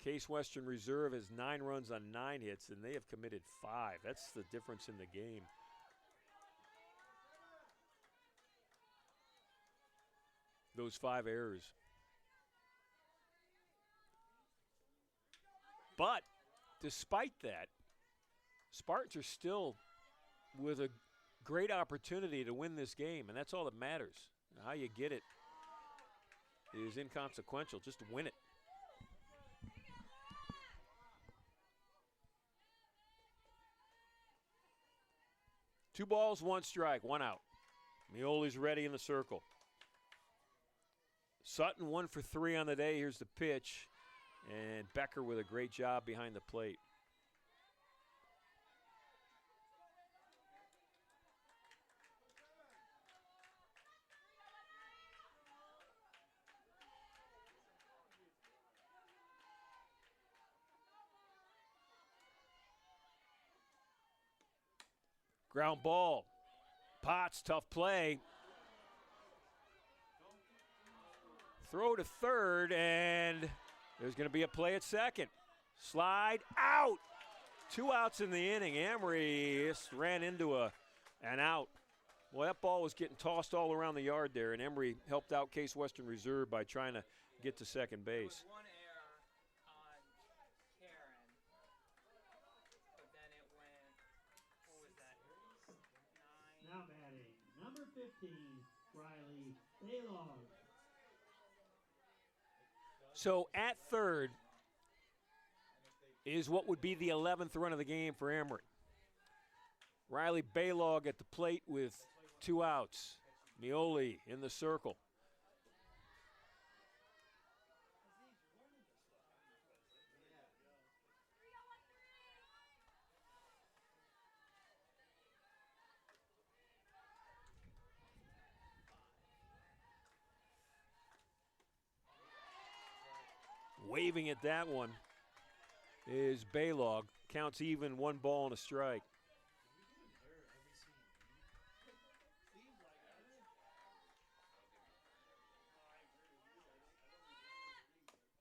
Case Western Reserve has 9 runs on 9 hits, and they have committed 5. That's the difference in the game. Those 5 errors. But despite that, Spartans are still with a great opportunity to win this game, and that's all that matters. How you get it is inconsequential. Just win it. Two balls, 1 strike, 1 out. Mioli's ready in the circle. Sutton 1 for 3 on the day. Here's the pitch. And Becker with a great job behind the plate. Ground ball. Potts, tough play. Throw to third, and there's going to be a play at second. Slide out. 2 outs in the inning. Emory just ran into an out. Well, that ball was getting tossed all around the yard there, and Emory helped out Case Western Reserve by trying to get to second base. One error on Karen, but then it went, what was that, 9? Now batting, number 15, Riley Baylog. So at third is what would be the 11th run of the game for Emory. Riley Baylog at the plate with 2 outs. Mioli in the circle. Waving at that one is Baylog. Counts even, 1 ball and a strike.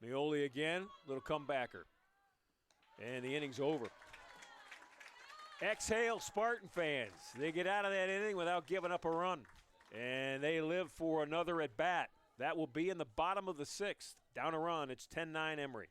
Mioli again, little comebacker. And the inning's over. Exhale, Spartan fans. They get out of that inning without giving up a run. And they live for another at bat. That will be in the bottom of the 6th. Down a run. It's 10-9 Emory.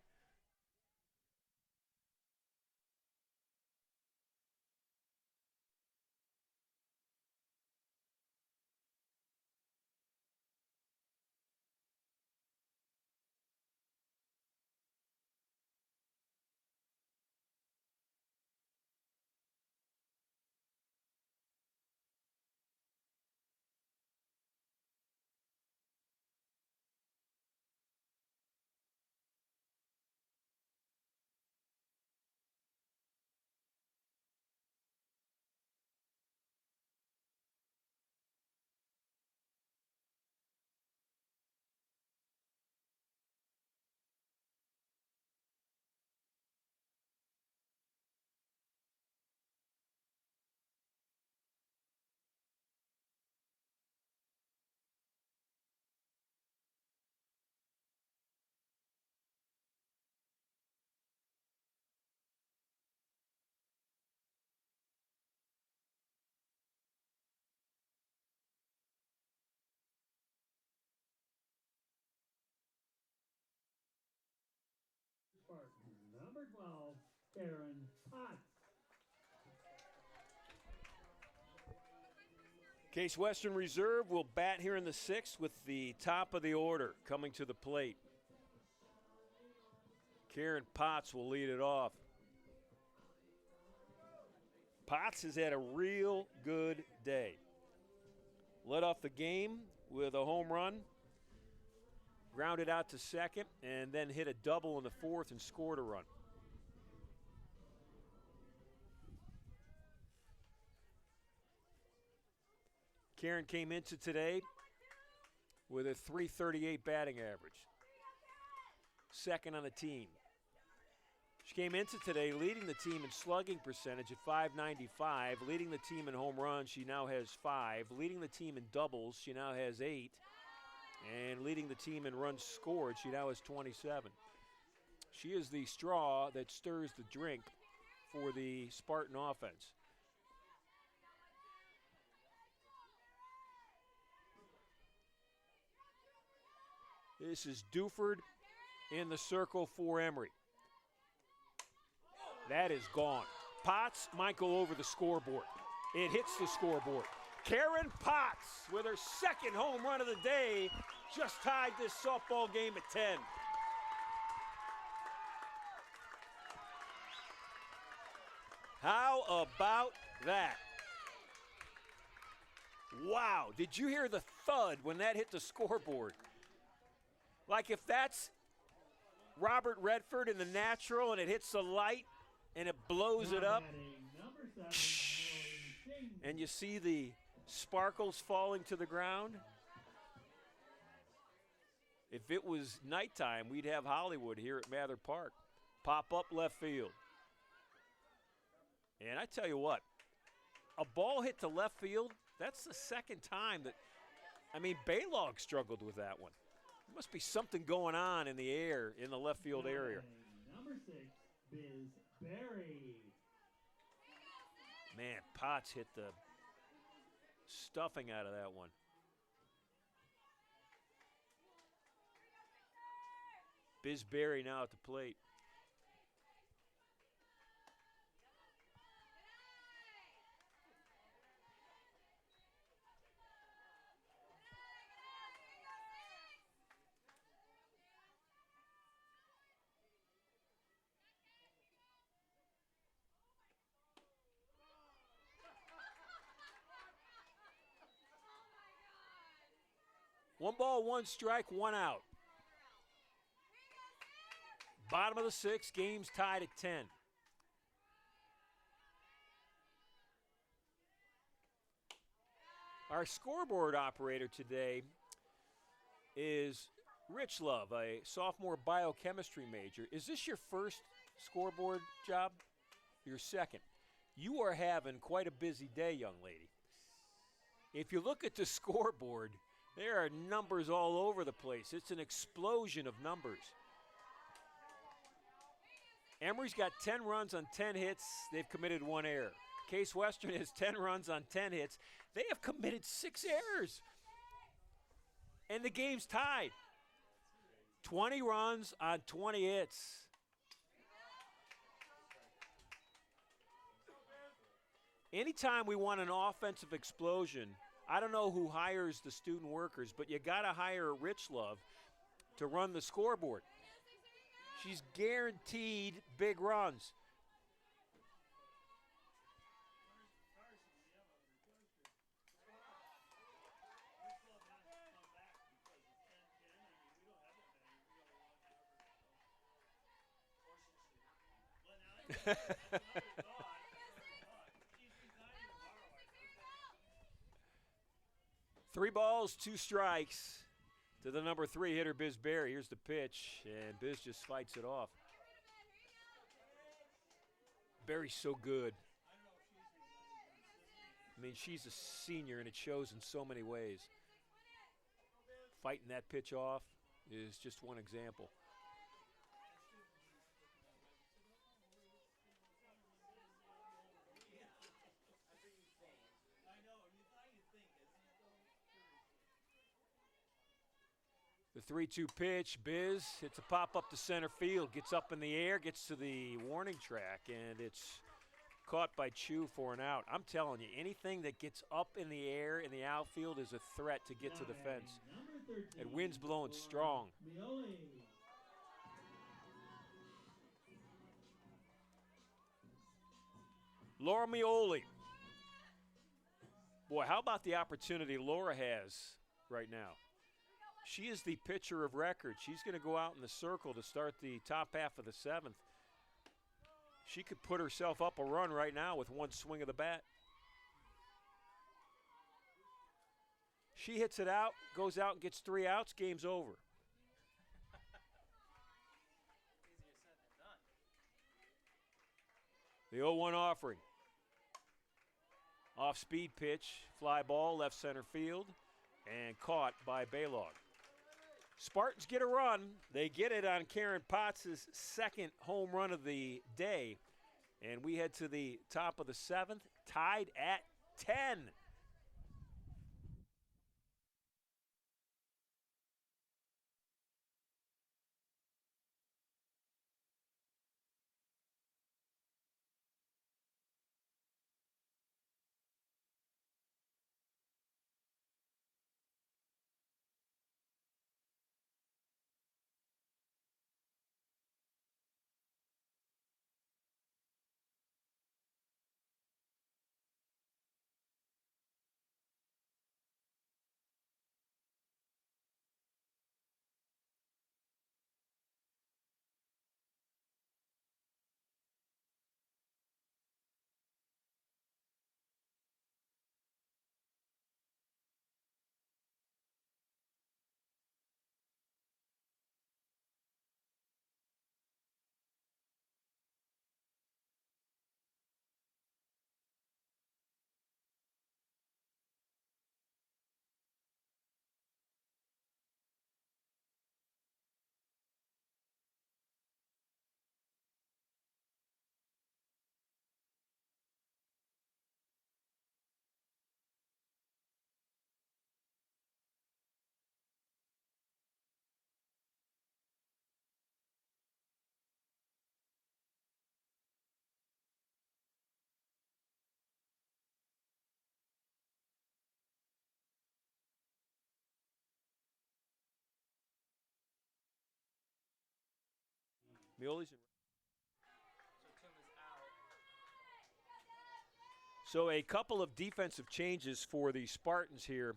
Spartan, number 12, Karen Potts. Case Western Reserve will bat here in the 6th with the top of the order coming to the plate. Karen Potts will lead it off. Potts has had a real good day. Led off the game with a home run, grounded out to second, and then hit a double in the 4th and scored a run. Karen came into today with a .338 batting average, second on the team. She came into today leading the team in slugging percentage at .595, leading the team in home runs. She now has 5, leading the team in doubles. She now has 8, and leading the team in runs scored. She now has 27. She is the straw that stirs the drink for the Spartan offense. This is Duford in the circle for Emory. That is gone. Potts might go over the scoreboard. It hits the scoreboard. Karen Potts, with her second home run of the day, just tied this softball game at 10. How about that? Wow, did you hear the thud when that hit the scoreboard? Like if that's Robert Redford in the natural and it hits the light and it blows it up, and you see the sparkles falling to the ground. If it was nighttime, we'd have Hollywood here at Mather Park. Pop up left field. And I tell you what, a ball hit to left field, that's the second time that, Baylog struggled with that one. There must be something going on in the air in the left field area. Number 6, Biz Berry. Man, Potts hit the stuffing out of that one. Biz Berry now at the plate. One ball, one strike, one out. Bottom of the 6th, game's tied at 10. Our scoreboard operator today is Rich Love, a sophomore biochemistry major. Is this your first scoreboard job? Your second. You are having quite a busy day, young lady. If you look at the scoreboard, there are numbers all over the place. It's an explosion of numbers. Emory's got 10 runs on 10 hits. They've committed 1 error. Case Western has 10 runs on 10 hits. They have committed 6 errors. And the game's tied. 20 runs on 20 hits. Anytime we want an offensive explosion, I don't know who hires the student workers, but you got to hire Rich Love to run the scoreboard. She's guaranteed big runs. Three balls, 2 strikes to the number 3 hitter, Biz Berry. Here's the pitch, and Biz just fights it off. Berry's so good. I mean, she's a senior, and it shows in so many ways. Fighting that pitch off is just one example. The 3-2 pitch, Biz hits a pop up to center field, gets up in the air, gets to the warning track, and it's caught by Chu for an out. I'm telling you, anything that gets up in the air in the outfield is a threat to get to the fence. And wind's blowing strong. Laura Mioli. Boy, how about the opportunity Laura has right now? She is the pitcher of record. She's going to go out in the circle to start the top half of the 7th. She could put herself up a run right now with one swing of the bat. She hits it out, goes out and gets 3 outs, game's over. The 0-1 offering. Off-speed pitch, fly ball, left center field, and caught by Baylog. Spartans get a run. They get it on Karen Potts' second home run of the day. And we head to the top of the 7th, tied at 10. Mioli's in. So a couple of defensive changes for the Spartans here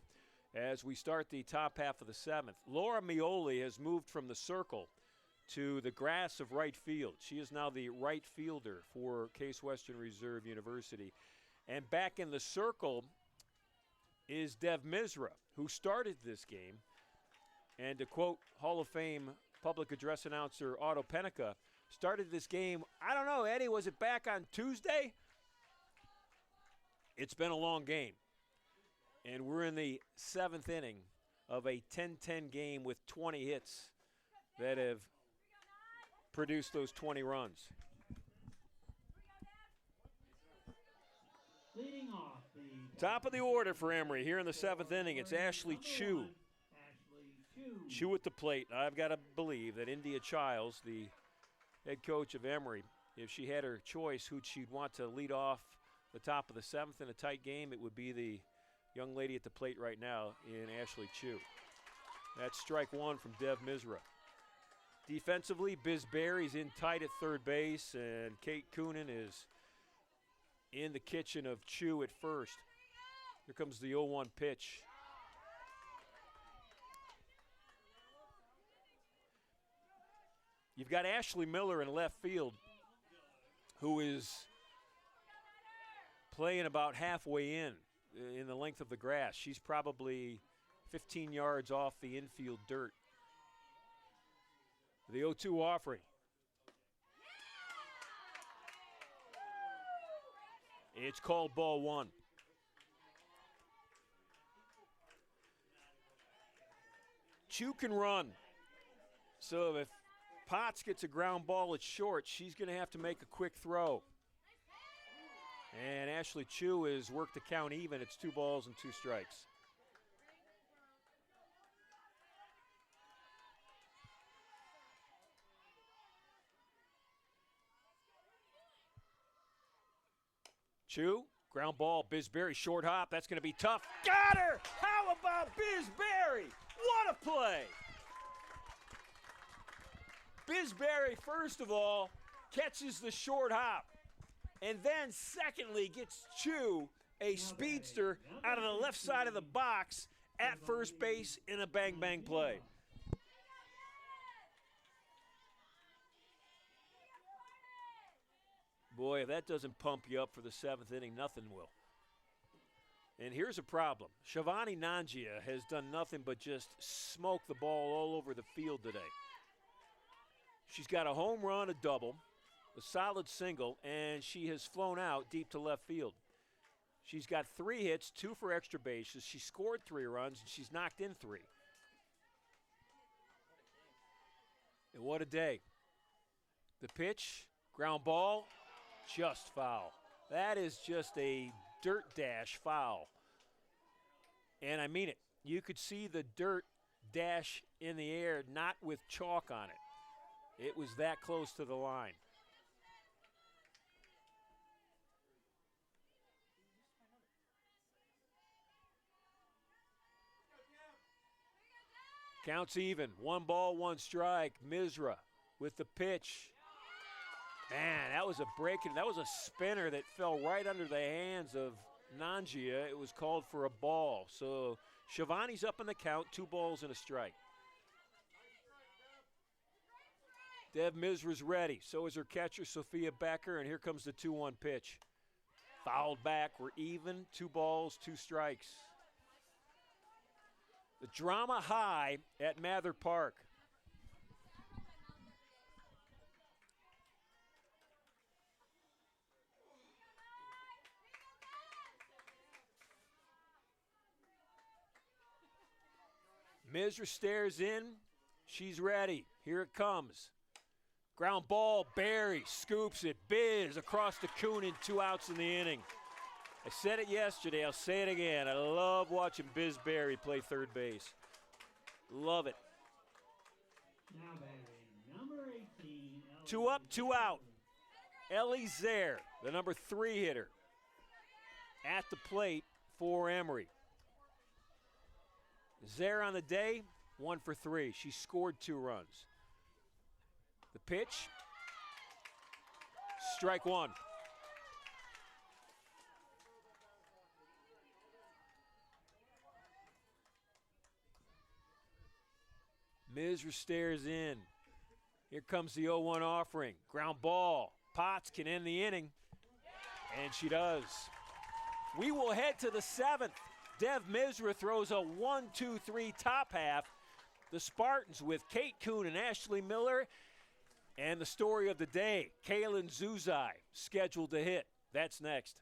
as we start the top half of the 7th. Laura Mioli has moved from the circle to the grass of right field. She is now the right fielder for Case Western Reserve University. And back in the circle is Dev Misra, who started this game. And to quote Hall of Fame public address announcer Otto Penica, started this game, I don't know, Eddie, was it back on Tuesday? It's been a long game. And we're in the 7th inning of a 10-10 game with 20 hits that have produced those 20 runs. Leading off the Top of the order for Emory here in the 7th inning. It's Ashley Chu. Chu at the plate. I've got to believe that India Childs, the head coach of Emory, if she had her choice who she'd want to lead off the top of the 7th in a tight game, it would be the young lady at the plate right now in Ashley Chu. That's strike one from Dev Misra. Defensively, Biz Berry's in tight at third base, and Kate Coonan is in the kitchen of Chu at first. Here comes the 0-1 pitch. You've got Ashley Miller in left field, who is playing about halfway in the length of the grass. She's probably 15 yards off the infield dirt. The 0-2 offering. It's called ball one. Chu can run. So if Potts gets a ground ball at short, she's going to have to make a quick throw. And Ashley Chu has worked the count even. It's 2 balls and 2 strikes. Chu, ground ball, Bisberry, short hop. That's going to be tough. Got her! How about Bisberry? What a play! Bisberry, first of all, catches the short hop. And then, secondly, gets Chu, a speedster, out of the left side of the box at first base in a bang-bang play. Boy, if that doesn't pump you up for the 7th inning, nothing will. And here's a problem. Shivani Nangia has done nothing but just smoke the ball all over the field today. She's got a home run, a double, a solid single, and she has flown out deep to left field. She's got 3 hits, 2 for extra bases. She scored 3 runs, and she's knocked in 3. And what a day. The pitch, ground ball, just foul. That is just a dirt dash foul. And I mean it. You could see the dirt dash in the air, not with chalk on it. It was that close to the line. Counts even. 1 ball, 1 strike. Misra with the pitch. Man, that was a breaking. That was a spinner that fell right under the hands of Nangia. It was called for a ball. So Shivani's up in the count, 2 balls and a strike. Dev Misra's ready. So is her catcher, Sophia Becker, and here comes the 2-1 pitch. Fouled back. We're even. 2 balls, 2 strikes. The drama high at Mather Park. Misra stares in. She's ready. Here it comes. Ground ball, Barry scoops it. Biz across to Coonan, 2 outs in the inning. I said it yesterday, I'll say it again. I love watching Biz Berry play third base. Love it. Now batting, number 18. 2 up, 2 out. Ellie Zaire, the number 3 hitter, at the plate for Emory. Zaire on the day, 1 for 3. She scored 2 runs. The pitch, strike 1. Misra stares in. Here comes the 0-1 offering. Ground ball. Potts can end the inning. And she does. We will head to the 7th. Dev Misra throws a 1-2-3 top half. The Spartans with Kate Kuhn and Ashley Miller. And the story of the day, Kaylin Zuzai, scheduled to hit. That's next.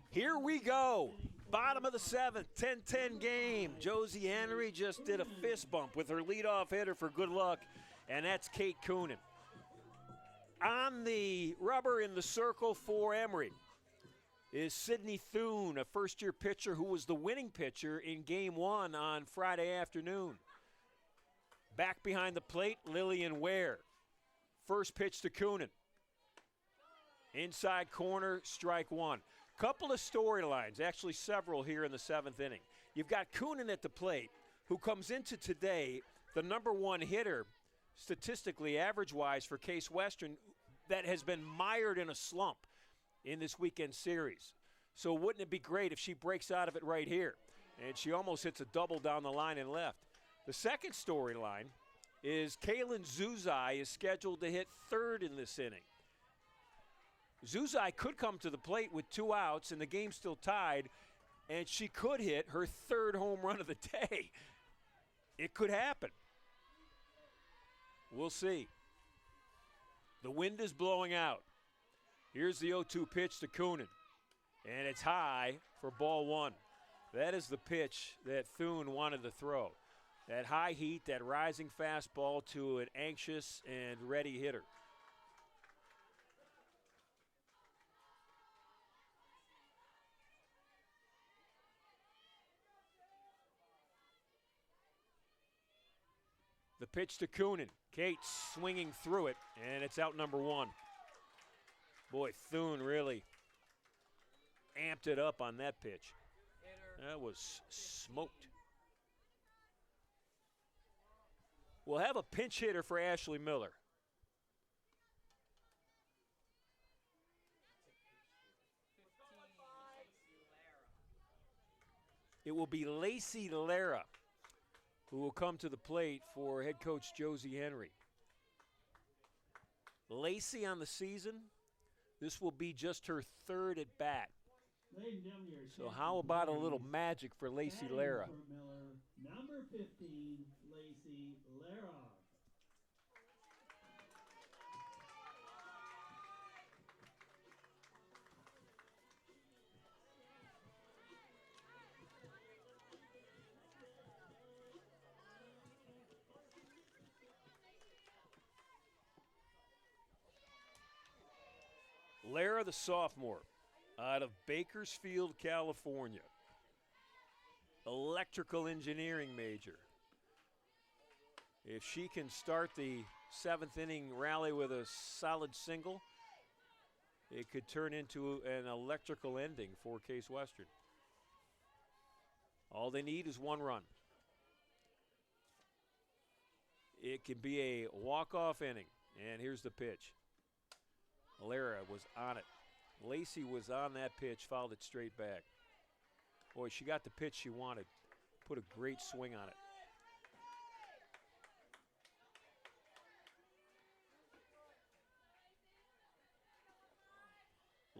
Here we go. Bottom of the seventh, 10-10 game. Josie Henry just did a fist bump with her leadoff hitter for good luck, and that's Kate Coonan. On the rubber in the circle for Emory is Sydney Thune, a first-year pitcher who was the winning pitcher in Game 1 on Friday afternoon. Back behind the plate, Lillian Ware. First pitch to Coonan. Inside corner, strike one. Couple of storylines, actually several here in the seventh inning. You've got Coonan at the plate, who comes into today the number one hitter, statistically, average-wise, for Case Western, that has been mired in a slump in this weekend series. So wouldn't it be great if she breaks out of it right here? And she almost hits a double down the line and left. The second storyline is Kaylin Zuzai is scheduled to hit third in this inning. Zuzai could come to the plate with 2 outs and the game's still tied, and she could hit her third home run of the day. It could happen. We'll see. The wind is blowing out. Here's the 0-2 pitch to Coonan, and it's high for ball one. That is the pitch that Thune wanted to throw. That high heat, that rising fastball to an anxious and ready hitter. The pitch to Coonan. Kate swinging through it, and it's out number one. Boy, Thune really amped it up on that pitch. That was smoked. We'll have a pinch hitter for Ashley Miller. It will be Lacey Lara who will come to the plate for head coach Josie Henry. Lacey on the season, this will be just her third at bat. So how about a little magic for Lacey Lara? Number 15, Lacey Lara. Lara, the sophomore, out of Bakersfield, California. Electrical engineering major. If she can start the seventh inning rally with a solid single, it could turn into an electrical ending for Case Western. All they need is 1 run. It can be a walk-off inning. And here's the pitch. Lara was on it. Lacey was on that pitch, fouled it straight back. Boy, she got the pitch she wanted. Put a great swing on it.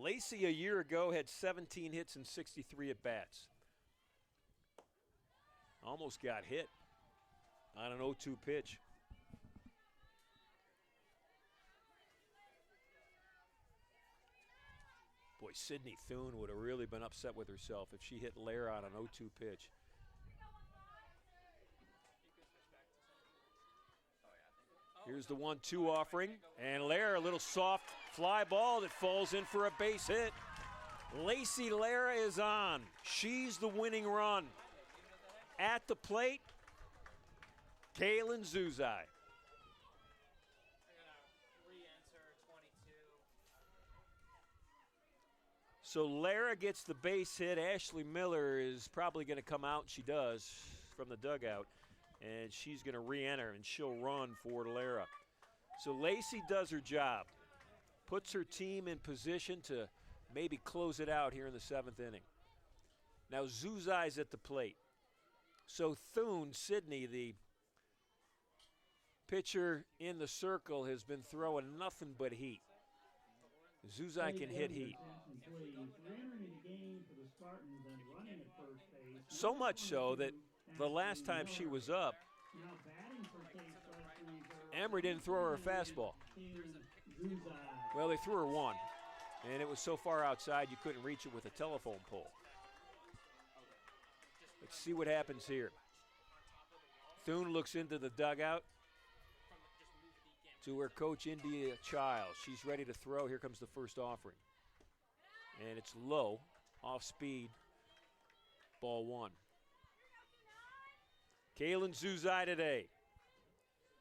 Lacey a year ago had 17 hits and 63 at-bats. Almost got hit on an 0-2 pitch. Boy, Sydney Thune would have really been upset with herself if she hit Lara on an 0-2 pitch. Here's the 1-2 offering, and Lara, a little soft fly ball that falls in for a base hit. Lacey Lara is on. She's the winning run. At the plate, Kaylin Zuzai. So Lara gets the base hit. Ashley Miller is probably going to come out. She does from the dugout. And she's going to re-enter, and she'll run for Lara. So Lacey does her job. Puts her team in position to maybe close it out here in the seventh inning. Now Zuzai's at the plate. So Thune, Sydney, the pitcher in the circle, has been throwing nothing but heat. Zuzai can hit heat. So much so that the last time she was up, Emory didn't throw her a fastball. Well, they threw her one, and it was so far outside you couldn't reach it with a telephone pole. Let's see what happens here. Thune looks into the dugout to her coach, India Childs. She's ready to throw. Here comes the first offering. And it's low, off speed, ball one. Kaylin Zuzai today.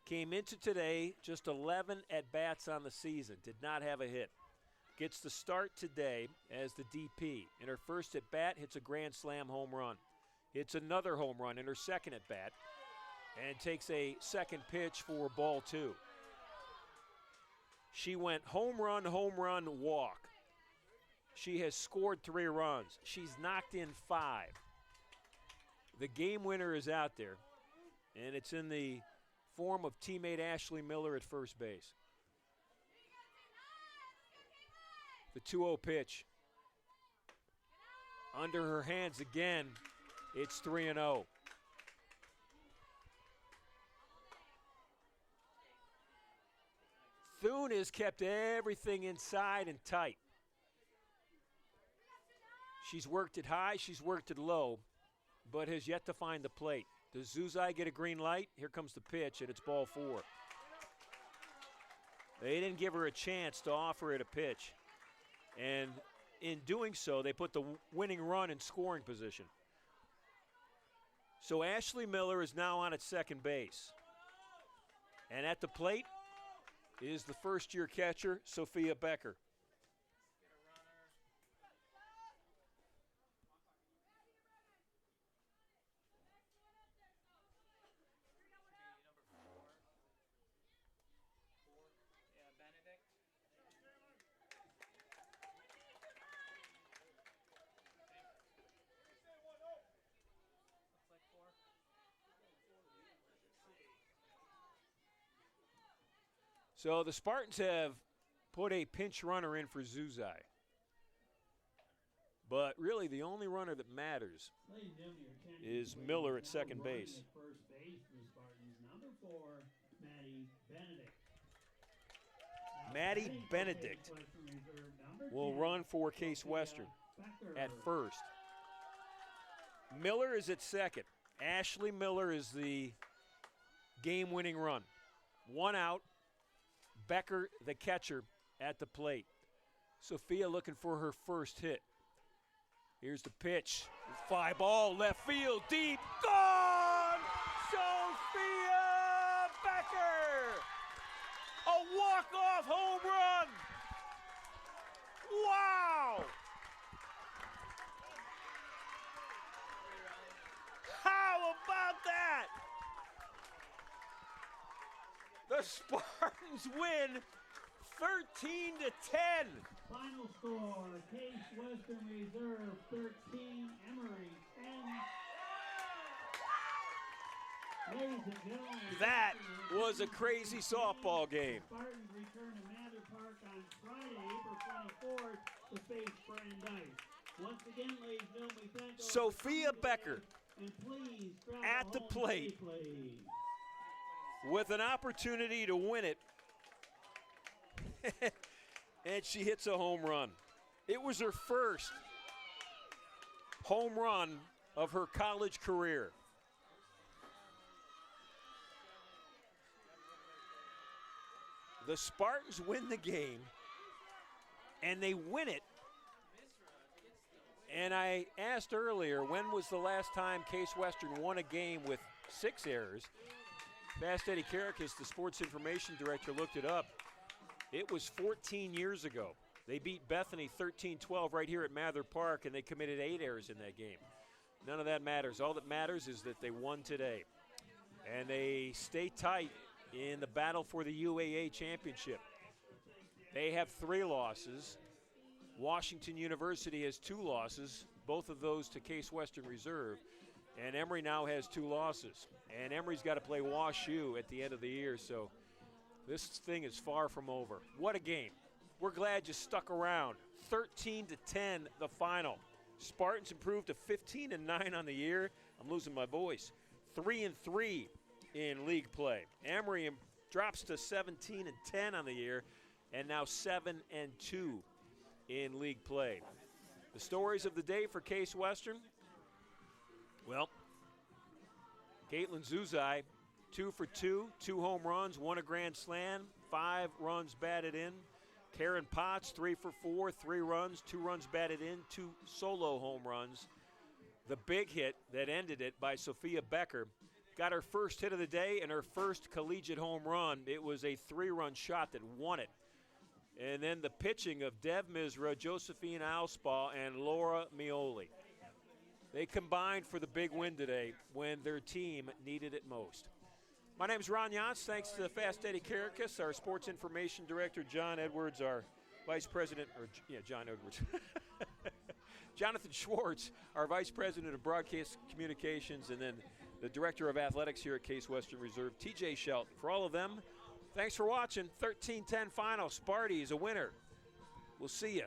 Came into today just 11 at-bats on the season. Did not have a hit. Gets the start today as the DP. In her first at-bat, hits a grand slam home run. Hits another home run in her second at-bat and takes a second pitch for ball two. She went home run, walk. She has scored 3 runs. She's knocked in 5. The game winner is out there, and it's in the form of teammate Ashley Miller at first base. The 2-0 pitch. Under her hands again, it's 3-0. Thune has kept everything inside and tight. She's worked it high, she's worked it low, but has yet to find the plate. Does Zuzai get a green light? Here comes the pitch, and it's ball 4. They didn't give her a chance to offer it a pitch. And in doing so, they put the winning run in scoring position. So Ashley Miller is now on at second base. And at the plate is the first-year catcher, Sophia Becker. So the Spartans have put a pinch runner in for Zuzai. But really the only runner that matters is Miller at second base. Maddie Benedict will run for Case Western at first. Miller is at second. Ashley Miller is the game-winning run. 1 out. Becker, the catcher, at the plate. Sophia looking for her first hit. Here's the pitch. Fly ball, left field, deep, gone! Sophia Becker! A walk-off home run! Wow! How about that? The Spartans win 13-10. Final score, Case Western Reserve 13, Emory 10. Ladies and gentlemen, That was a crazy softball game. Spartans return to Mather Park on Friday, April 24th to face Brandeis. Once again, ladies and gentlemen, we thank Sophia Becker and please at the plate with an opportunity to win it. And she hits a home run. It was her first home run of her college career. The Spartans win the game, and they win it. And I asked earlier, when was the last time Case Western won a game with 6 errors? Fast Eddie Karakis, the sports information director, looked it up. It was 14 years ago. They beat Bethany 13-12 right here at Mather Park, and they committed 8 errors in that game. None of that matters. All that matters is that they won today. And they stay tight in the battle for the UAA championship. They have 3 losses. Washington University has 2 losses, both of those to Case Western Reserve. And Emory now has 2 losses. And Emory's got to play WashU at the end of the year, so this thing is far from over. What a game. We're glad you stuck around. 13-10, the final. Spartans improved to 15-9 on the year. I'm losing my voice. 3-3 in league play. Emory drops to 17-10 on the year, and now 7-2 in league play. The stories of the day for Case Western, well, Caitlin Zuzai, 2 for 2, 2 home runs, 1 a grand slam, 5 runs batted in. Karen Potts, 3 for 4, 3 runs, 2 runs batted in, 2 solo home runs. The big hit that ended it by Sophia Becker got her first hit of the day and her first collegiate home run. It was a 3-run shot that won it. And then the pitching of Dev Misra, Josephine Alspaw, and Laura Mioli. They combined for the big win today when their team needed it most. My name is Ron Yance. Thanks to Fast Eddie Karakas, our sports information director, John Edwards, our vice president, John Edwards. Jonathan Schwartz, our vice president of broadcast communications, and then the director of athletics here at Case Western Reserve, TJ Shelton. For all of them, thanks for watching. 13-10 final. Sparty is a winner. We'll see you